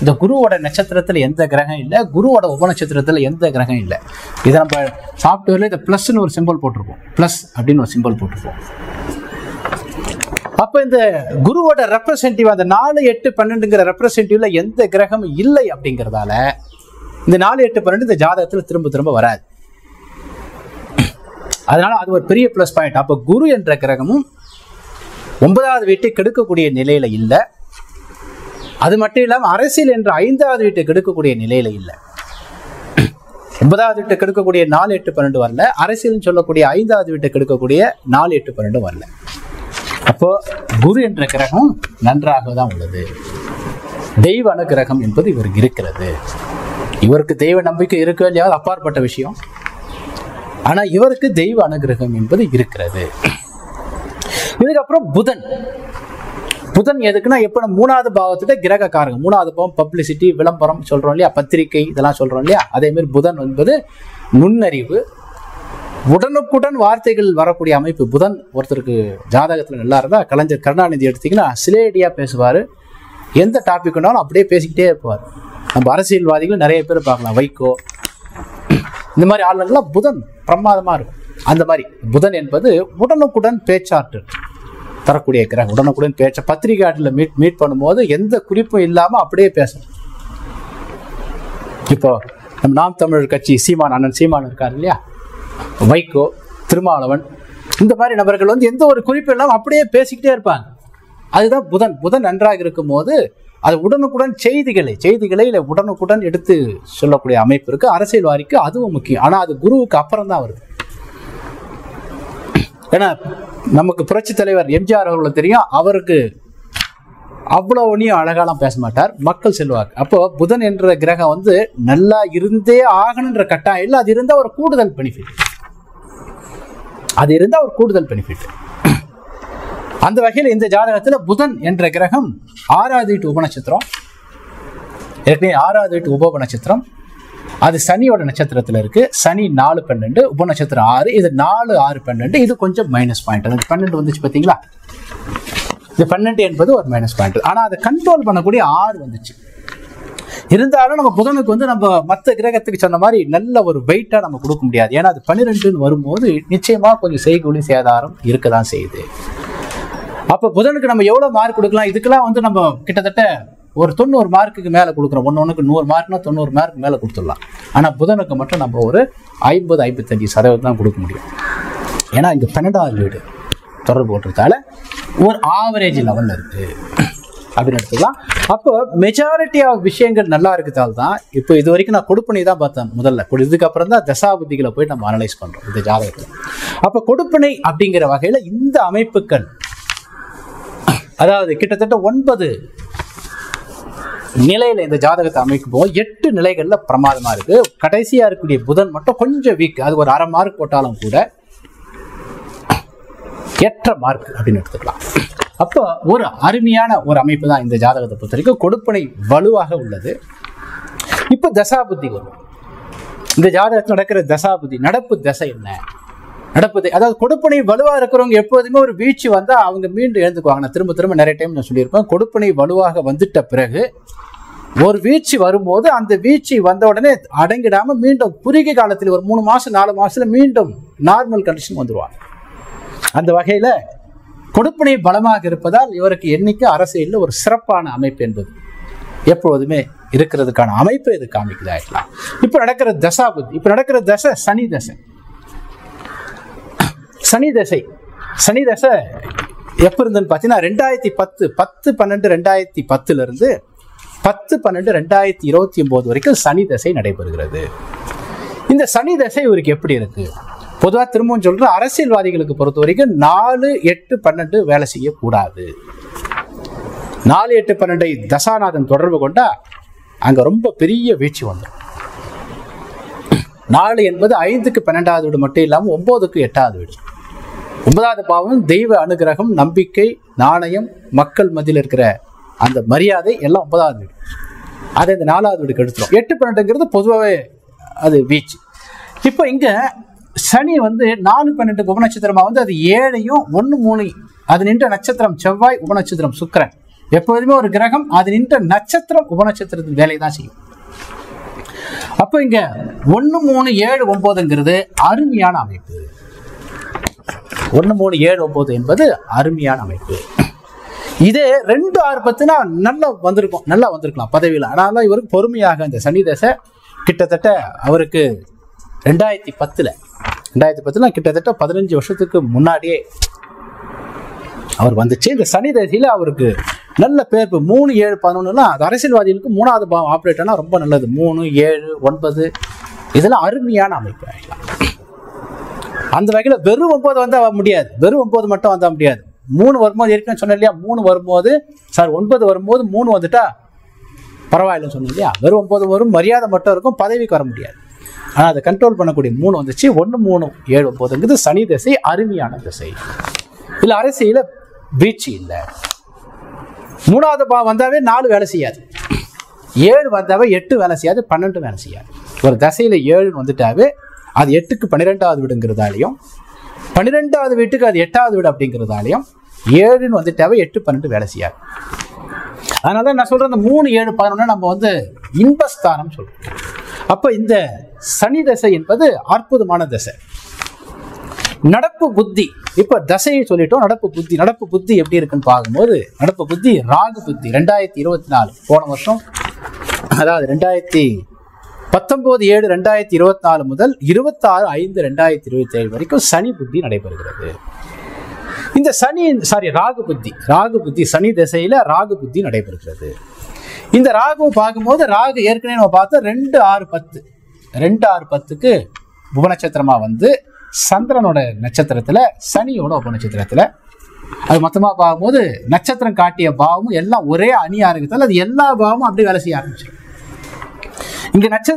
இந்த குருவோட நட்சத்திரத்துல எந்த கிரகம் இல்லை, குருவோட உபநட்சத்திரத்துல எந்த கிரகம் இல்லை. இதை நம்ம சாஃப்ட்வேர்ல இந்த பிளஸ்ன்னு ஒரு சிம்பிள் போட்டிருப்போம், பிளஸ் அப்படின்னு ஒரு சிம்பிள் போட்டிருப்போம். அப்ப இந்த குருவோட ரெப்ரசன்டேட்டிவ் அந்த 4, 8, 12ங்கிற ரெப்ரசன்டேட்டிவ்ல எந்த கிரகமும் இல்லை அப்படிங்கிறதால இந்த 4, 8, 12 இந்த ஜாதகத்துல திரும்ப திரும்ப வராது. அதனால அது ஒரு பெரிய பிளஸ் பாயிண்ட். அப்ப குரு என்ற கிரகமும் 9வது வீட்டை கெடுக்கக்கூடிய நிலையில இல்லை. அது மட்டும் இல்லாம அரசியல் என்ற 5வது வீட்டை கெடுக்கக்கூடிய நிலையில இல்லை. 9வது வீட்டை கெடுக்கக்கூடிய 4, 8, 12 வரல. அரசியல் சொல்லக்கூடிய 5வது வீட்டை கெடுக்கக்கூடிய 4, 8, 12 வரல. அப்போ குரு என்ற கிரகம் நன்றாக தான் உள்ளது. தெய்வ அனுகிரகம் என்பது இவருக்கு இருக்கிறது. இவருக்கு தெய்வ நம்பிக்கை இருக்கோ இல்லையா அப்பாற்பட்ட விஷயம். ஆனா இவருக்கு தெய்வ அனுகிரகம் என்பது இருக்கிறது. இதுக்கப்புறம் புதன் எதுக்குன்னா, எப்ப 3வது பாவத்துல கிரக காரகம். 3வது பாவம் பப்ளிசிட்டி, விளம்பரம் சொல்றோம் இல்லையா, பத்திரிகை இதெல்லாம் சொல்றோம் இல்லையா. அதே மாதிரி புதன் என்பது நுண்ணறிவு, உடனுக்குடன் வார்த்தைகள் வரக்கூடிய அமைப்பு. புதன் ஒருத்தருக்கு ஜாதகத்துல நல்லா இருந்தா, கலைஞர் கருணாநிதி எடுத்தீங்கன்னா சிலேடியா பேசுவாரு. எந்த டாபிக்னாலும் அப்படியே பேசிக்கிட்டே இருப்பார். நம்ம அரசியல்வாதிகள் நிறைய பேர் பார்க்கலாம், வைகோ இந்த மாதிரி ஆளுங்கள்லாம் புதன் பிரமாதமா இருக்கும். அந்த மாதிரி புதன் என்பது உடனுக்குடன் பேச்சாற்று தரக்கூடிய கிரகம். உடனுக்குடன் பேச்ச பத்திரிகையாட்டில் மீட் பண்ணும்போது எந்த குறிப்பும் இல்லாம அப்படியே பேசணும். இப்போ நம்ம நாம் தமிழர் கட்சி அண்ணன் சீமான் இருக்காரு இல்லையா, வைகோ, திருமாவளவன், இந்த மாதிரி நபர்கள் எந்த ஒரு குறிப்பு இல்லாமல் அப்படியே பேசிக்கிட்டே இருப்பாங்க. அதுதான் புதன் நன்றாக இருக்கும் போது அது உடனுக்குடன் செய்திகளை உடனுக்குடன் எடுத்து சொல்லக்கூடிய அமைப்பு இருக்கு. அரசியல்வாதிக்கு அதுவும் முக்கியம். ஆனா அது குருவுக்கு அப்புறம் தான் வருது. ஏன்னா நமக்கு புரட்சி தலைவர் எம்ஜிஆர் அவர்களுக்கு தெரியும், அவருக்கு அவ்வளவு அழகாலாம் பேச மாட்டார், மக்கள் செல்வாக்கு. அப்போ புதன் என்ற கிரகம் நல்லா இருந்தே ஆகணுன்ற கட்டாயம் இல்லை. அது இருந்தா ஒரு கூடுதல் பெனிஃபிட். அந்த வகையில் இந்த ஜாதகத்துல புதன் என்ற கிரகம் 6வது வீட்டு உபநட்சத்திரம், ஏற்கனவே 6வது வீட்டு உப நட்சத்திரம், அது சனியோட நட்சத்திரத்துல இருக்கு. சனி 4, 12, உபநட்சத்திரம் 6. இது 4, 6, 12. இது கொஞ்சம் மைனஸ் பாயிண்ட். அந்த 12 வந்துச்சு பாத்தீங்களா, இந்த 12 என்பது ஒரு மைனஸ் பாயிண்ட். ஆனா அதை கண்ட்ரோல் பண்ணக்கூடிய 6 வந்துச்சு. இருந்தாலும் நம்ம புதனுக்கு நம்ம மற்ற கிரகத்துக்கு சொன்ன மாதிரி நல்ல ஒரு வெயிட்டா நம்ம கொடுக்க முடியாது. ஏன்னா அது 12 வரும்போது நிச்சயமா கொஞ்சம் செய்கூலி சேதாரம் இருக்கதான் செய்யுது. அப்ப புதனுக்கு நம்ம எவ்வளவு மார்க் கொடுக்கலாம்? இதுக்கெல்லாம் நம்ம கிட்டத்தட்ட ஒரு 90 மார்க்குக்கு மேல கொடுக்குறோம். ஒன்னொன்னுக்கு 100 மார்க்னா 90 மார்க் மேல கொடுத்துடலாம். ஆனா புதனுக்கு மட்டும் நம்ம ஒரு 50-55% தான் கொடுக்க முடியும். ஏன்னா இங்க 12வது வீடு தொடர்பு போட்டுறதால ஒரு ஆவரேஜ் லெவல்ல இருக்கு அப்படின்னு எடுத்துக்கலாம். அப்போ மெஜாரிட்டி ஆஃப் விஷயங்கள் நல்லா இருக்குதால் தான் இப்போ இது வரைக்கும் நான் கொடுப்பனை தான் பார்த்தேன் முதல்ல. இதுக்கப்புறம் தான் தசாபுத்திகளை போய் நம்ம அனலைஸ் பண்றோம் இந்த ஜாதகத்தில். அப்போ கொடுப்பனை அப்படிங்கிற வகையில இந்த அமைப்புகள், அதாவது கிட்டத்தட்ட 9 நிலையில இந்த ஜாதகத்தை அமைக்கும் போது 8 நிலைகள்ல பிரமாதமா இருக்கு. கடைசியா இருக்கக்கூடிய புதன் மட்டும் கொஞ்சம் வீக். அது ஒரு 1/2 மார்க் போட்டாலும் கூட ஏற்ற மார்க் அப்படின்னு எடுத்துக்கலாம். அப்போ ஒரு அருமையான ஒரு அமைப்பு தான் இந்த ஜாதகத்தை பொறுத்த வரைக்கும். கொடுப்பனை வலுவாக உள்ளது. இப்ப தசாபுத்தி வரும். இந்த ஜாதகத்தில் நடக்கிற தசாபுத்தி, நடப்பு தசை என்ன, நடப்பது. அதாவது கொடுப்பனை வலுவா இருக்கிறவங்க எப்போதுமே ஒரு வீழ்ச்சி வந்தா அவங்க மீண்டும் எழுந்துக்குவாங்க. நான் திரும்ப திரும்ப நிறைய டைம் நான் சொல்லியிருப்பேன், கொடுப்பனை வலுவாக வந்துட்ட பிறகு ஒரு வீழ்ச்சி வரும்போது அந்த வீழ்ச்சி வந்த உடனே அடங்கிடாம மீண்டும் குறுகிய காலத்தில் ஒரு 3 மாசம் 4 மாசத்துல மீண்டும் நார்மல் கண்டிஷன் வந்துருவாங்க. அந்த வகையில கொடுப்பனை பலமாக இருப்பதால் இவருக்கு எண்ணிக்கை அரசியலில் ஒரு சிறப்பான அமைப்பு என்பது எப்பொழுதுமே இருக்கிறதுக்கான அமைப்பு இது காமிக்குதா. இப்ப நடக்கிற தசாபுத்தி, இப்ப நடக்கிற தசை சனி தசை. சனி தசை எப்ப இருந்துன்னு பார்த்தீங்கன்னா 2010 10/12/2010 இருந்து 10/12/2029 வரைக்கும் சனி தசை நடைபெறுகிறது. இந்த சனி தசை இவருக்கு எப்படி இருக்கு? பொதுவாக திரும்பவும் சொல்ற, அரசியல்வாதிகளுக்கு பொறுத்த வரைக்கும் 4, 8, 12 வேலை செய்யக்கூடாது. 4, 8, 12 தசாநாதன் தொடர்பு கொண்டா அங்க ரொம்ப பெரிய வீழ்ச்சி வந்துடும். 4 என்பது 5க்கு 12வது வீடு மட்டும் இல்லாமல் 9க்கு 8வது வீடு. 9வது பாவம் தெய்வ அனுகிரகம், நம்பிக்கை, நாணயம், மக்கள் மத்தியில் இருக்கிற அந்த மரியாதை எல்லாம் 9வது வீடு. அதை இந்த 4வது வீடுக்கு எடுத்துரும். 8, 12ங்கிறது பொதுவாகவே அது வீழ்ச்சி. இப்போ இங்க சனி 4, 12 உபநட்சத்திரமா அது 7யும் 1, 3 அது நின்ற நட்சத்திரம் செவ்வாய், உபநட்சத்திரம் சுக்கிரன். எப்போதுமே ஒரு கிரகம் அது நின்ற நட்சத்திரம் உபநட்சத்திரத்தின் வேலை தான் செய்யும். அப்போ இங்க 1, 3, 7, 9ங்கிறது அருமையான அமைப்பு. 1, 3, 7, 9 என்பது அருமையான அமைப்பு. இதே 2, 6, 10 நல்லா வந்திருக்கலாம் பதவியில். ஆனாலும் இவருக்கு பொறுமையாக இந்த சனி தசை கிட்டத்தட்ட அவருக்கு 2010 கிட்டத்தட்ட 15 வருஷத்துக்கு முன்னாடியே அவர் வந்துச்சு. இந்த சனி தசையில் அவருக்கு நல்ல பேர். 3, 7, 11 அது அரசியல்வாதிகளுக்கு 3வது பாவம் ஆப்ரேட் ஆனால் ரொம்ப நல்லது. 3, 7, 9 இதெல்லாம் அருமையான அமைப்பு ஆகிடலாம். அந்த வகையில் வெறும் 9 வந்தால் முடியாது, வெறும் 9 மட்டும் வந்தால் முடியாது. 3 வரும்போது ஏற்கனவே சொன்னேன் இல்லையா, 3 வரும்போது 9 வரும்போது 3 வந்துட்டா பரவாயில்லன்னு சொன்னேன் இல்லையா. வெறும் 9 வரும், மரியாதை மட்டும் இருக்கும், பதவிக்கு வர முடியாது. ஆனால் அதை கண்ட்ரோல் பண்ணக்கூடிய 3 வந்துச்சு. 1, 3, 7, 9ங்கிறது சனி திசை, அருமையான திசை. இல்லை அரசியல வீழ்ச்சி இல்லை. 3வது பாவம் வந்தாவே 4 வேலை செய்யாது, 7 வந்தாவே 8 வேலை செய்யாது, 12 வேலை செய்யாது. ஒரு தசையில் 7 வந்துட்டாவே அது 8க்கு 12வது வீடுங்கிறதாலையும் 12வது வீட்டுக்கு அது 8வது வீடு அப்படிங்கிறதாலையும் 7 வந்துட்டாவே 8, 12 வேலை செய்யாது. அதனால நான் சொல்றேன், இந்த 3, 7, 11 நம்ம இன்பஸ்தானம் சொல்றோம். அப்ப இந்த சனி தசை என்பது அற்புதமான தசை. நடப்பு புத்தி, இப்ப தசையை சொல்லிட்டோம். நடப்பு புத்தி எப்படி இருக்குன்னு பார்க்கும்போது, நடப்பு புத்தி ராகு புத்தி 2024 போன வருஷம், அதாவது 19/7/2024 முதல் 26/5/2027 வரைக்கும் சனி புத்தி நடைபெறுகிறது. இந்த ராகு புத்தி சனி திசையில ராகு புத்தி நடைபெறுகிறது. இந்த ராகு பார்க்கும்போது, ராகு ஏற்கனவே நம்ம பார்த்தோம் 2, 6, 10 2, 6, 10க்கு உபநட்சத்திரமா சந்திரனோட நட்சத்திரத்துல, சனியோட உபநட்சத்திரத்துல. அது மொத்தமா பார்க்கும்போது நட்சத்திரம் காட்டிய பாவமும் எல்லாம் ஒரே அணியா இருக்கிறதால அது எல்லா பாவமும் அப்படி வேலை செய்ய ஆரம்பிச்சு.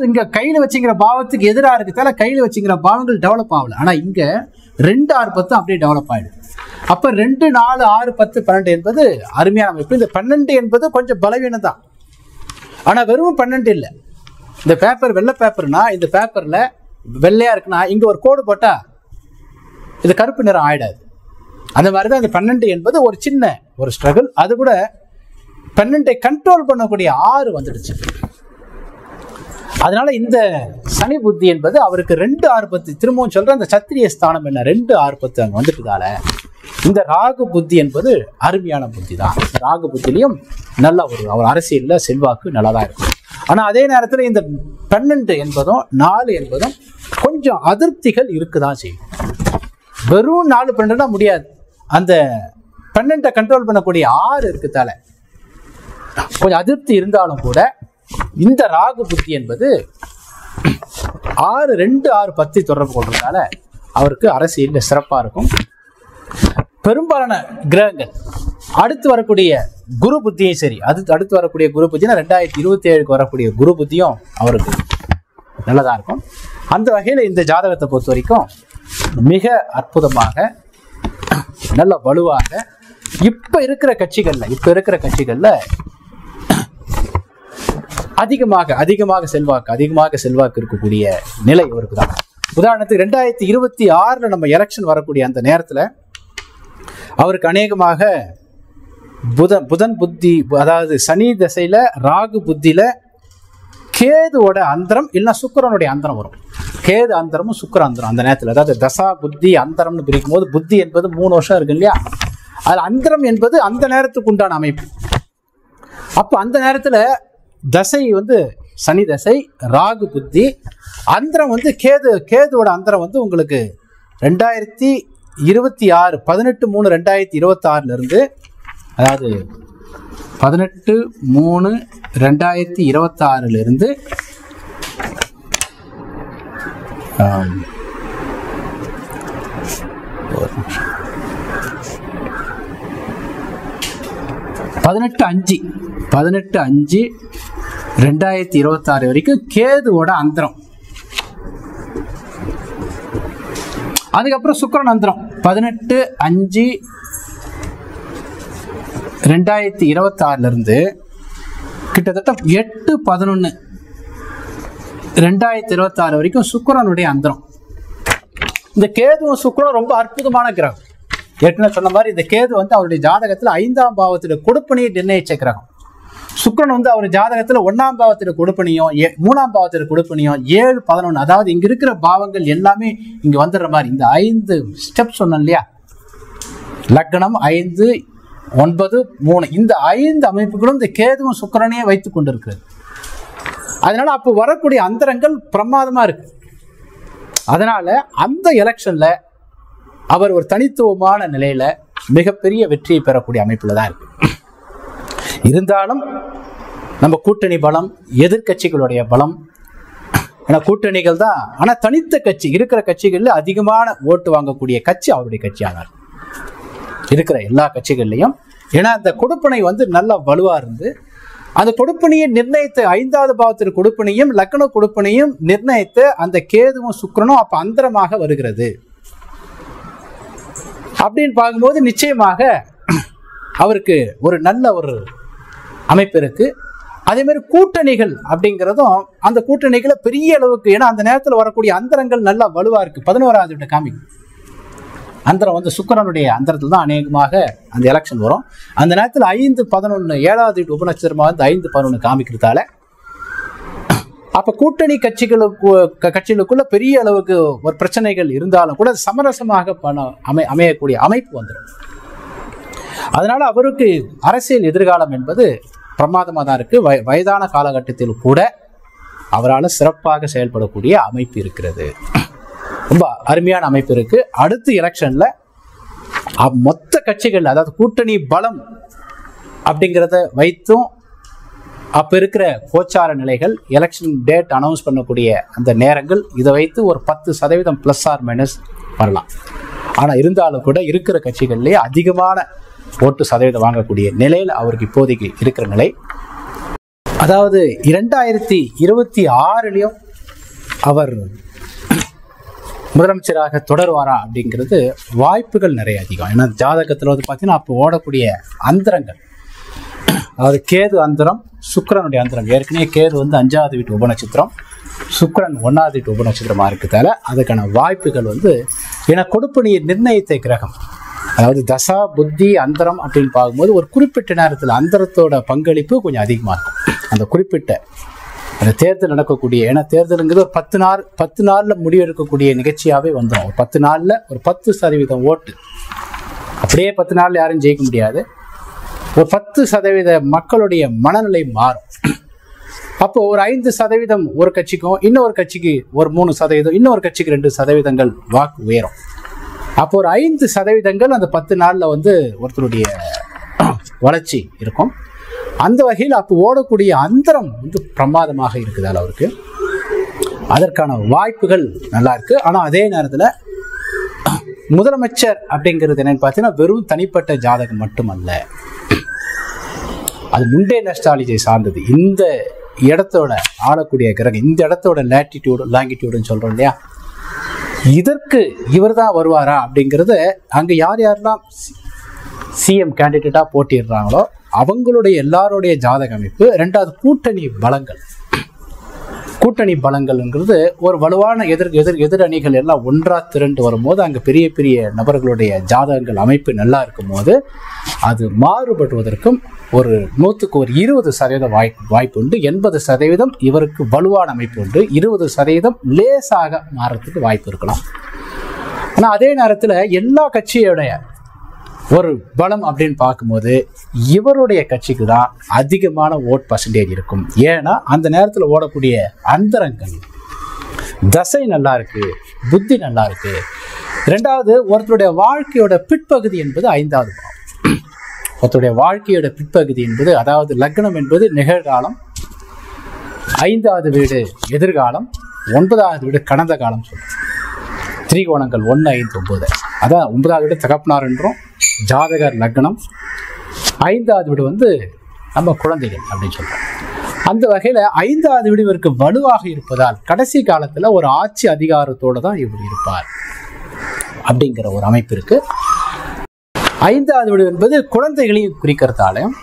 இங்க கையில வச்சுங்கிற பாவத்துக்கு எதிராக இருக்கிறதால கையில வச்சுங்கிற பாவங்கள் டெவலப் ஆகல. ஆனா இங்க 2, 6, 10 அப்படியே டெவலப் ஆயிடுது. அப்ப 2, 4, 6, 10, 12 என்பது அருமையான அமைப்பு. இந்த 12 என்பது கொஞ்சம் பலவீனம் தான். ஆனா வெறும் 12 இல்லை. இந்த பேப்பர் வெள்ளை பேப்பர்னா, இந்த பேப்பர்ல வெள்ளையா இருக்குன்னா இங்க ஒரு கோடு போட்டா இது கருப்பு நிறம் ஆயிடாது. அந்த மாதிரிதான் இந்த 12 என்பது ஒரு சின்ன ஒரு ஸ்ட்ரகிள். அது கூட 12 கண்ட்ரோல் பண்ணக்கூடிய 6 வந்துடுச்சு. அதனால இந்த சனி புத்தி என்பது அவருக்கு 2, 6, 10 திரும்பவும் சொல்ற அந்த சத்திரிய ஸ்தானம் என்ன 2, 6, 10 அங்க வந்துட்டதால இந்த ராகு புத்தி என்பது அருமையான புத்தி தான். ராகு புத்திலையும் நல்ல ஒரு அரசியல்ல செல்வாக்கு நல்லதா இருக்கும். ஆனா அதே நேரத்தில் இந்த 12 என்பதும் 4 என்பதும் கொஞ்சம் அதிருப்திகள் இருக்குதான் செய்யும். வெறும் 4, 12 முடியாது. அந்த 12 கண்ட்ரோல் பண்ணக்கூடிய 6 இருக்குதால கொஞ்சம் அதிருப்தி இருந்தாலும் கூட இந்த ராகு புத்தி என்பது 6, 2, 6, 10 தொடர்பு கொள்றதுனால அவருக்கு அரசியல் சிறப்பா இருக்கும். பெரும்பாலான கிரகங்கள் அடுத்து வரக்கூடிய குரு புத்தியும் சரி, அடுத்து வரக்கூடிய குரு புத்தினா 2027க்கு வரக்கூடிய குரு புத்தியும் அவருக்கு நல்லதா இருக்கும். அந்த வகையில இந்த ஜாதகத்தை பொறுத்த வரைக்கும் மிக அற்புதமாக, நல்ல வலுவாக இப்ப இருக்கிற கட்சிகள்ல அதிகமாக செல்வாக்கு இருக்கக்கூடிய நிலை இவருக்கு தான். உதாரணத்துக்கு 2026 நம்ம எலெக்ஷன் வரக்கூடிய அந்த நேரத்தில் அவருக்கு அநேகமாக புதன் புத்தி, அதாவது சனி திசையில ராகு புத்தியில கேதுவோட அந்தரம் இல்லைன்னா சுக்கிரனுடைய அந்தரம் வரும். கேது அந்தரமும் சுக்கிர அந்தரம் அந்த நேரத்தில், அதாவது தசா புத்தி அந்தரம்னு பிரிக்கும் போது புத்தி என்பது 3 வருஷம் இருக்கு இல்லையா, அது அந்தரம் என்பது அந்த நேரத்துக்கு உண்டான அமைப்பு. அப்போ அந்த நேரத்தில் தசை சனி தசை, ராகு புத்தி, அந்தரம் கேதுவோட அந்தரம் உங்களுக்கு 2026 18/3/2026 இருந்து, அதாவது 18/3/2026 இருந்து 18/5/2026 வரைக்கும் கேதுவோட அந்தரம். அதுக்கப்புறம் சுக்கிரன் அந்தரம் 18/5/2026 இருந்து கிட்டத்தட்ட 8/11/2026 வரைக்கும் சுக்கிரனுடைய அந்தரம். இந்த கேதுவும் சுக்கிரனும் ரொம்ப அற்புதமான கிரகம். ஏற்கனவே சொன்ன மாதிரி இந்த கேது அவருடைய ஜாதகத்தில் 5ஆம் பாவத்தில் கொடுப்பனையை நிர்ணயிச்ச கிரகம். சுக்கிரன் அவர் ஜாதகத்தில் 1ஆம் பாவத்தில் கொடுப்பனையும் 3ஆம் பாவத்தில் கொடுப்பனையும் 7, 11, அதாவது இங்க இருக்கிற பாவங்கள் எல்லாமே இங்க வந்துடுற மாதிரி இந்த 5 ஸ்டெப் சொன்னோம் இல்லையா, லக்னம் 5, 9, 3, இந்த 5 அமைப்புகளும் இந்த கேதுவும் சுக்கிரனையே வைத்துக் கொண்டிருக்கிறது. அதனால அப்போ வரக்கூடிய அந்தரங்கள் பிரமாதமா இருக்கு. அதனால அந்த எலெக்ஷன்ல அவர் ஒரு தனித்துவமான நிலையில மிகப்பெரிய வெற்றியை பெறக்கூடிய அமைப்புல தான் இருக்கு. இருந்தாலும் நம்ம கூட்டணி பலம், எதிர்கட்சிகளுடைய பலம், ஏன்னா கூட்டணிகள் தான், ஆனா தனித்த கட்சி இருக்கிற கட்சிகள்ல அதிகமான ஓட்டு வாங்கக்கூடிய கட்சி அவருடைய கட்சியானார் இருக்கிற எல்லா கட்சிகள்லையும். ஏன்னா அந்த கொடுப்பனை நல்ல வலுவா இருந்து அந்த கொடுப்பனையை நிர்ணயித்த 5வது பாவத்திற்கு கொடுப்பனையும் லக்ன கொடுப்பனையும் நிர்ணயித்த அந்த கேதுவும் சுக்கிரனும் அப்ப அந்தரமாக வருகிறது. அப்படின்னு பார்க்கும்போது நிச்சயமாக அவருக்கு ஒரு நல்ல ஒரு அமைப்பு இருக்கு. அதே மாதிரி கூட்டணிகள் அப்படிங்கிறதும் அந்த கூட்டணிகளை பெரிய அளவுக்கு, ஏன்னா அந்த நேரத்தில் வரக்கூடிய அந்தரங்கள் நல்லா வலுவா இருக்கு. 11வது வீட்டை காமிக்கும் அந்தரம் சுக்கிரனுடைய அந்தரத்தில் தான் அநேகமாக அந்த எலெக்ஷன் வரும். அந்த நேரத்தில் 5, 11 7வது வீட்டு உபநட்சத்திரமாக 5, 11 காமிக்கிறதால அப்ப கூட்டணி கட்சிகளுக்குள்ள பெரிய அளவுக்கு ஒரு பிரச்சனைகள் இருந்தாலும் கூட சமரசமாக அமையக்கூடிய அமைப்பு வந்துடும். அதனால அவருக்கு அரசியல் எதிர்காலம் என்பது பிரமாதமாக தான் இருக்கு. வயதான காலகட்டத்தில் கூட அவரால் சிறப்பாக செயல்படக்கூடிய அமைப்பு இருக்கிறது. ரொம்ப அருமையான அமைப்பு இருக்கு. அடுத்த எலெக்ஷன்ல மொத்த கட்சிகள், அதாவது கூட்டணி பலம் அப்படிங்கிறத வைத்தும் அப்ப இருக்கிற கோச்சார நிலைகள், எலெக்ஷன் டேட் அனௌன்ஸ் பண்ணக்கூடிய அந்த நேரங்கள், இதை வைத்து ஒரு 10% பிளஸ் ஆர் மைனஸ் வரலாம். ஆனா இருந்தாலும் கூட இருக்கிற கட்சிகள்லேயே அதிகமான ஓட்டு சதவீதம் வாங்கக்கூடிய நிலையில் அவருக்கு இப்போதைக்கு இருக்கிற நிலை. அதாவது 2026 அவர் முதலமைச்சராக தொடருவாரா அப்படிங்கிறது வாய்ப்புகள் நிறைய அதிகம். ஏன்னா ஜாதகத்தில் பார்த்தீங்கன்னா அப்போ ஓடக்கூடிய அந்தரங்கள், அதாவது கேது அந்தரம், சுக்கிரனுடைய அந்தரம். ஏற்கனவே கேது 5வது வீட்டு உபநட்சத்திரம், சுக்கிரன் 1வது வீட்டு உபநட்சத்திரமா இருக்கிறதால அதுக்கான வாய்ப்புகள் ஏன்னா கொடுப்பனையை நிர்ணயித்த கிரகம், அதாவது தசா புத்தி அந்தரம் அப்படின்னு பார்க்கும்போது ஒரு குறிப்பிட்ட நேரத்தில் அந்தரத்தோட பங்களிப்பு கொஞ்சம் அதிகமாக இருக்கும். அந்த குறிப்பிட்ட அந்த தேர்தல் நடக்கக்கூடிய, ஏன்னா தேர்தலுங்கிறது ஒரு 10 நாள்ல முடிவெடுக்கக்கூடிய நிகழ்ச்சியாகவே வந்துடும். ஒரு 10 நாள்ல ஒரு 10% ஓட்டு, அப்படியே 10 நாள்ல யாரும் ஜெயிக்க முடியாது. ஒரு 10% மக்களுடைய மனநிலை மாறும். அப்போ ஒரு 5% ஒரு கட்சிக்கும், இன்னொரு கட்சிக்கு ஒரு 3%, இன்னொரு கட்சிக்கு 2% வாக்கு உயரும். அப்போ ஒரு 5% அந்த 10 நாள்ல ஒருத்தருடைய வளர்ச்சி இருக்கும். அந்த வகையில் அப்போ ஓடக்கூடிய அந்தரம் பிரமாதமாக இருக்குதால் அவருக்கு அதற்கான வாய்ப்புகள் நல்லா இருக்கு. ஆனா அதே நேரத்தில் முதலமைச்சர் அப்படிங்கிறது என்னன்னு பார்த்தீங்கன்னா வெறும் தனிப்பட்ட ஜாதகம் மட்டுமல்ல, அது முண்டேன் அஸ்ட்ராலஜி சார்ந்தது. இந்த இடத்தோட ஆளக்கூடிய கிரகம், இந்த இடத்தோட லாங்கிடியூடுன்னு சொல்றோம் இல்லையா, இதற்கு இவர் தான் வருவாரா அப்படிங்கிறத அங்க யார் யாரெல்லாம் சிஎம் கேண்டிடேட்டா போட்டிடுறாங்களோ அவங்களுடைய எல்லாருடைய ஜாதக அமைப்பு. 2வது கூட்டணி கூட்டணி பலங்கள்ங்கிறது ஒரு வலுவான எதிர் அணிகள் எல்லாம் ஒன்றா திரண்டு வரும்போது அங்கே பெரிய பெரிய நபர்களுடைய ஜாதகங்கள் அமைப்பு நல்லா இருக்கும் போது அது மாறுபடுவதற்கும் ஒரு 100% வாய்ப்பு உண்டு. 80% இவருக்கு வலுவான அமைப்பு உண்டு, 20% லேசாக மாறத்துக்கு வாய்ப்பு இருக்கலாம். ஆனால் அதே நேரத்தில் எல்லா கட்சியோடைய ஒரு பலம் அப்படின்னு பார்க்கும்போது இவருடைய கட்சிக்கு தான் அதிகமான ஓட் பர்சன்டேஜ் இருக்கும். ஏன்னா அந்த நேரத்தில் ஓடக்கூடிய அந்தரங்கள் தசை நல்லா இருக்கு, புத்தி நல்லா இருக்கு. ரெண்டாவது, ஒருத்தருடைய வாழ்க்கையோட பிற்பகுதி என்பது 5வது பாவம். ஒருத்தருடைய வாழ்க்கையோட பிற்பகுதி என்பது, அதாவது லக்னம் என்பது நிகழ்காலம், 5வது வீடு எதிர்காலம், 9வது வீடு கடந்த காலம் சொல்றோம். திரிகோணங்கள் 1, 5, 9. அதான் 9வது வீடு தகப்பனார் என்றும் ஜாதகர் லக்னம், 5வது வீடு நம்ம குழந்தைகள் அப்படின்னு சொல்றோம். அந்த வகையில் 5வது வீடு இவருக்கு வலுவாக இருப்பதால் கடைசி காலத்தில் ஒரு ஆட்சி அதிகாரத்தோடு தான் இவர் இருப்பார் அப்படிங்கிற ஒரு அமைப்பு இருக்கு. 5வது வீடு என்பது குழந்தைகளையும் குறிக்கிறதாலையும்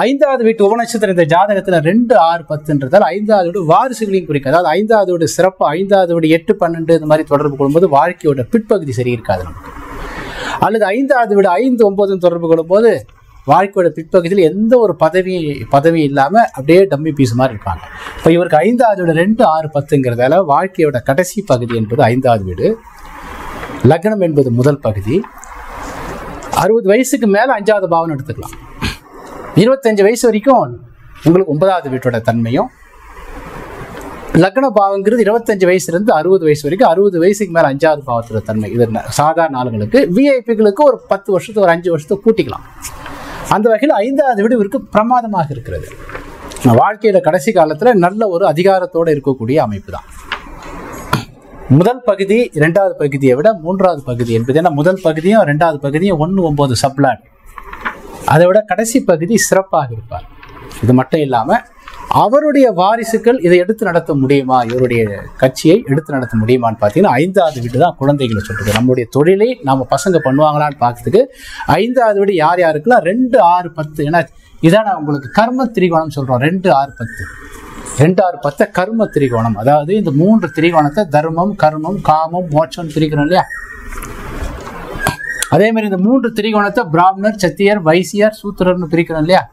5வது வீட்டு உபநட்சத்திரம் இந்த ஜாதகத்தில் 2, 6, 10ன்றதால் 5வது வீடு வாரிசுகளையும் குறிக்க. அதாவது 5வது வீடு சிறப்பு, 5வது வீடு 8, 12 இந்த மாதிரி தொடர்பு கொள்ளும்போது வாழ்க்கையோட பிற்பகுதி சரி இருக்காது நமக்கு. அல்லது 5வது வீடு 5, 9 தொடர்பு கொள்ளும்போது வாழ்க்கையோட பிற்பகுதியில் எந்த ஒரு பதவி இல்லாமல் அப்படியே டம்மி பீஸ் மாதிரி இருப்பாங்க. இப்போ இவருக்கு 5வது வீடு 2, 6, 10ங்கிறதால வாழ்க்கையோட கடைசி பகுதி என்பது 5வது வீடு. லக்னம் என்பது முதல் பகுதி. 60 வயசுக்கு மேலே 5வது பாவம் எடுத்துக்கலாம். 25 வயசு வரைக்கும் உங்களுக்கு 9வது வீட்டோட தன்மையும், லக்ன பாவங்கிறது 25 வயசுலேருந்து 60 வயசு வரைக்கும், 60 வயசுக்கு மேலே 5வது பாவத்தோட தன்மை. இது சாதாரண ஆளுங்களுக்கு, விஐபிகளுக்கு ஒரு 10 வருஷத்துக்கு ஒரு 5 வருஷத்துக்கு கூட்டிக்கலாம். அந்த வகையில் 5வது வீடு இவருக்கு பிரமாதமாக இருக்கிறது. வாழ்க்கையில கடைசி காலத்தில் நல்ல ஒரு அதிகாரத்தோடு இருக்கக்கூடிய அமைப்பு தான். முதல் பகுதி 2வது பகுதியை விட 3வது பகுதி என்பது, ஏன்னா முதல் பகுதியும் 2வது பகுதியும் 1, 9 சப்ளாட், அதை விட கடைசி பகுதி சிறப்பாக இருப்பார். இது மட்டும் இல்லாமல் அவருடைய வாரிசுகள் இதை எடுத்து நடத்த முடியுமா, இவருடைய கட்சியை எடுத்து நடத்த முடியுமான்னு பார்த்தீங்கன்னா 5வது வீடு தான் குழந்தைகளை சொல்றது. நம்மளுடைய தொழிலை நம்ம பசங்க பண்ணுவாங்களான்னு பார்க்கறதுக்கு 5வது வீடு யார் யாருக்குலாம் 2, 6, 10, ஏன்னா இதான் நான் உங்களுக்கு கர்ம திரிகோணம் சொல்கிறோம். 2, 6, 10, 2, 6, 10 கர்ம திரிகோணம். அதாவது இந்த 3 திரிகோணத்தை தர்மம், கர்மம், காமம், மோட்சம் பிரிக்கிறோம் இல்லையா. அதே மாதிரி இந்த 3 திரிகோணத்தை பிராமணர், சத்தியர், வைசியர், சூத்திரர்னு பிரிக்கிறோம் இல்லையா.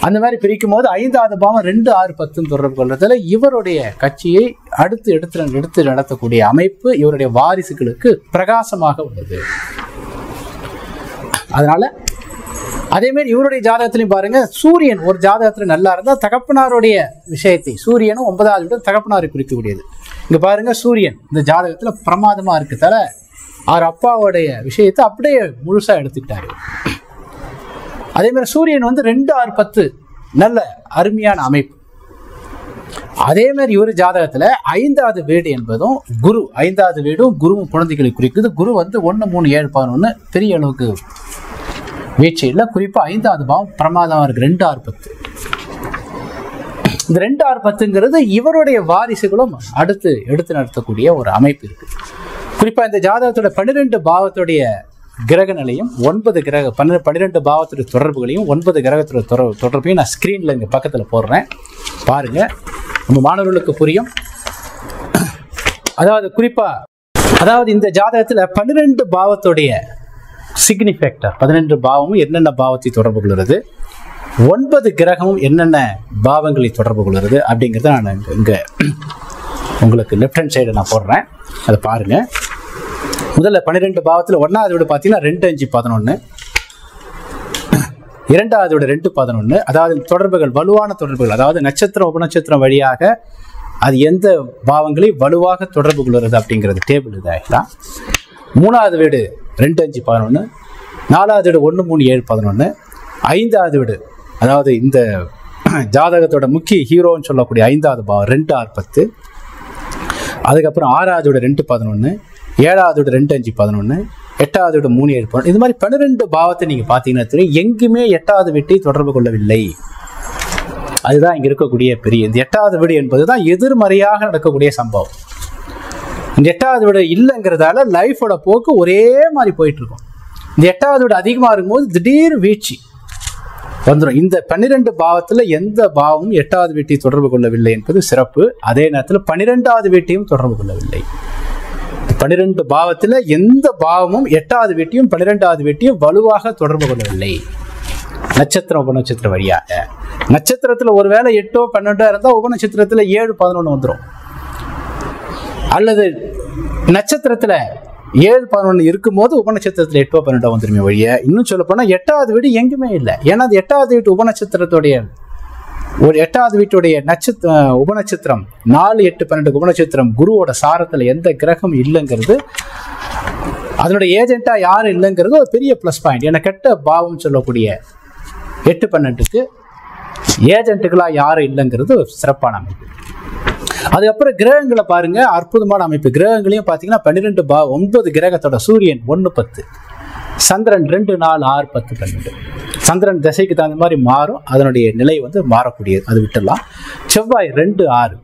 அந்த மாதிரி பிரிக்கும் போது 5வது பாவம் 2, 6, 10 தொடர்பு கொள்றதுல இவருடைய கட்சியை எடுத்து நடத்தக்கூடிய அமைப்பு இவருடைய வாரிசுகளுக்கு பிரகாசமாக உள்ளது. அதனால அதே மாதிரி இவருடைய ஜாதகத்திலையும் பாருங்க, சூரியன் ஒரு ஜாதகத்துல நல்லா இருந்தால் தகப்பனாருடைய விஷயத்தை, சூரியனும் 9வது வீடு தகப்பனாரை குறிக்கக்கூடியது. இங்க பாருங்க, சூரியன் இந்த ஜாதகத்துல பிரமாதமா இருக்குதால அவர் அப்பாவுடைய விஷயத்தை அப்படியே முழுசா எடுத்துக்கிட்டாரு. அதே மாதிரி சூரியன் 2, 6, 10 நல்ல அருமையான அமைப்பு. அதே மாதிரி இவர் ஜாதகத்துல 5வது வீடு என்பதும் குரு, 5வது வீடும் குருவும் குழந்தைகளை குறிக்குது. குரு 1, 3, 7, 11 பெரிய அளவுக்கு வீழ்ச்சி இல்லை. குறிப்பா 5வது பாவம் பிரமாதமா இருக்கு. 2, 6, 10 இந்த 2, 6, 10ங்கிறது இவருடைய வாரிசுகளும் அடுத்து எடுத்து நடத்தக்கூடிய ஒரு அமைப்பு இருக்கு. குறிப்பா இந்த ஜாதகத்தோட 12 பாவத்துடைய கிரக நிலையும் 12 பாவத்துடைய தொடர்புகளையும் 9 கிரகத்தோட தொடர்பையும் நான் ஸ்கிரீன்ல இங்க பக்கத்துல போடுறேன், பாருங்க, நம்ம மாணவர்களுக்கு புரியும். அதாவது இந்த ஜாதகத்துல 12 பாவத்துடைய சிக்னிஃபேக்டர், 12 பாவமும் என்னென்ன பாவத்தை தொடர்பு கொள்கிறது, 9 கிரகமும் என்னென்ன பாவங்களை தொடர்பு கொள்கிறது அப்படிங்கிறத நான் இங்க உங்களுக்கு லெஃப்ட் ஹேண்ட் சைடு நான் போடுறேன், அதை பாருங்க. முதல்ல 12 பாவத்தில் 1வது வீடு பார்த்தீங்கன்னா 2, 5, 11, 2வது வீடு 2, 11. அதாவது தொடர்புகள் வலுவான தொடர்புகள், அதாவது நட்சத்திரம் உபநட்சத்திரம் வழியாக அது எந்த பாவங்களை வலுவாக தொடர்பு கொள்கிறது அப்படிங்கிறது டேபிள் இதாகலாம். 3வது வீடு 2, 5, 11, 4வது வீடு 1, 3, 7, 11, 5வது வீடு அதாவது இந்த ஜாதகத்தோட முக்கிய ஹீரோன்னு சொல்லக்கூடிய 5வது பாவம் 2, 6, 10. அதுக்கப்புறம் 6வது வீடு 2, 11, 7வது வீடு 2, 5, 11, 8வது வீடு 3, 7, 11. இது மாதிரி 12 பாவத்தை நீங்க பாத்தீங்கன்னா தெரியும், எங்குமே 8வது வீட்டை தொடர்பு கொள்ளவில்லை. அதுதான் இங்க இருக்கக்கூடிய பெரிய இந்த 8வது வீடு என்பதுதான் எதிர்மறையாக நடக்கக்கூடிய சம்பவம். இந்த 8வது வீடு இல்லைங்கிறதால லைஃபோட போக்கு ஒரே மாதிரி போயிட்டு இருக்கும். இந்த 8வது வீடு அதிகமா இருக்கும்போது திடீர் வீழ்ச்சி, வந்துடும். இந்த 12 பாவத்துல எந்த பாவமும் 8வது வீட்டை தொடர்பு கொள்ளவில்லை என்பது சிறப்பு. அதே நேரத்தில் 12வது வீட்டையும் தொடர்பு கொள்ளவில்லை. 12 பாவத்துல எந்த பாவமும் 8வது வீட்டையும் 12வது வீட்டையும் வலுவாக தொடர்பு கொள்ளவில்லை. நட்சத்திரம் உபநட்சத்திர வழியாக நட்சத்திரத்துல ஒருவேளை 8 12 இருந்தா உபநட்சத்திரத்துல 7 11 வந்துடும். அல்லது நட்சத்திரத்துல 7 11 இருக்கும் போது உபநட்சத்திரத்துல 8 12 வந்துருமே வழிய. இன்னும் சொல்ல போனா 8வது வீடு எங்குமே இல்லை. ஏன்னா அது 8வது வீட்டு உபநட்சத்திரத்துடைய ஒரு 8வது வீட்டுடைய உபநட்சத்திரம் 4 8 12 உபநட்சத்திரம் குருவோட சாரத்துல எந்த கிரகம் இல்லைங்கிறது, அதனுடைய ஏஜென்ட்டா யாரும் இல்லைங்கிறது ஒரு பெரிய பிளஸ் பாயிண்ட். ஏன்னா கெட்ட பாவம் சொல்லக்கூடிய 8 12க்கு ஏஜென்ட்டுகளா யாரும் இல்லைங்கிறது ஒரு சிறப்பான அமைப்பு. அதுக்கப்புறம் கிரகங்களை பாருங்க, அற்புதமான அமைப்பு. கிரகங்களையும் பார்த்தீங்கன்னா 9 கிரகத்தோட சூரியன் 1 10, சந்திரன் 2 4 6 10 12. சந்திரன் திசைக்கு தகுந்த மாதிரி மாறும், அதனுடைய நிலை மாறக்கூடியது, அது விட்டுடலாம். செவ்வாய் 2 6,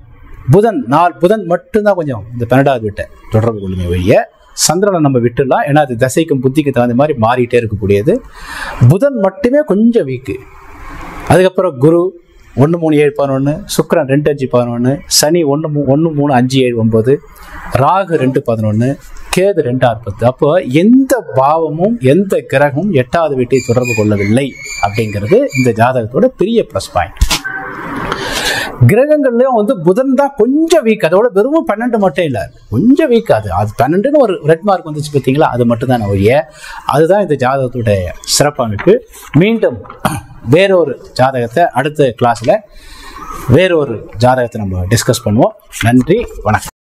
புதன் 4. புதன் மட்டும்தான் கொஞ்சம் இந்த 12வது வீட்டை தொடர்பு கொள்ளுமே வழிய. சந்திரனை நம்ம விட்டுடலாம், ஏன்னா அது திசைக்கும் புத்திக்கு தகுந்த மாதிரி மாறிட்டே இருக்கக்கூடியது. புதன் மட்டுமே கொஞ்சம் வீக்கு. அதுக்கப்புறம் குரு 1 3 7 11, சுக்கிரன் 2 5 11, சனி 1 3 5 7 9, ராகு 2 11, கேது 2 6 10. அப்போ எந்த பாவமும் எந்த கிரகமும் 8வது வீட்டை தொடர்பு கொள்ளவில்லை அப்படிங்கிறது இந்த ஜாதகத்தோட பெரிய ப்ளஸ் பாயிண்ட். கிரகங்கள்லயும் புதன் தான் கொஞ்சம் வீக். அதோட வெறும் 12 மட்டும் இல்லை, கொஞ்சம் வீக். அது 12ன்னு ஒரு ரெட் மார்க் வந்துச்சு பார்த்தீங்களா, அது மட்டும் தான் ஒழிய. அதுதான் இந்த ஜாதகத்துடைய சிறப்பமைப்பு. மீண்டும் வேறொரு ஜாதகத்தை அடுத்த கிளாஸ்ல வேறொரு ஜாதகத்தை நம்ம டிஸ்கஸ் பண்ணுவோம். நன்றி, வணக்கம்.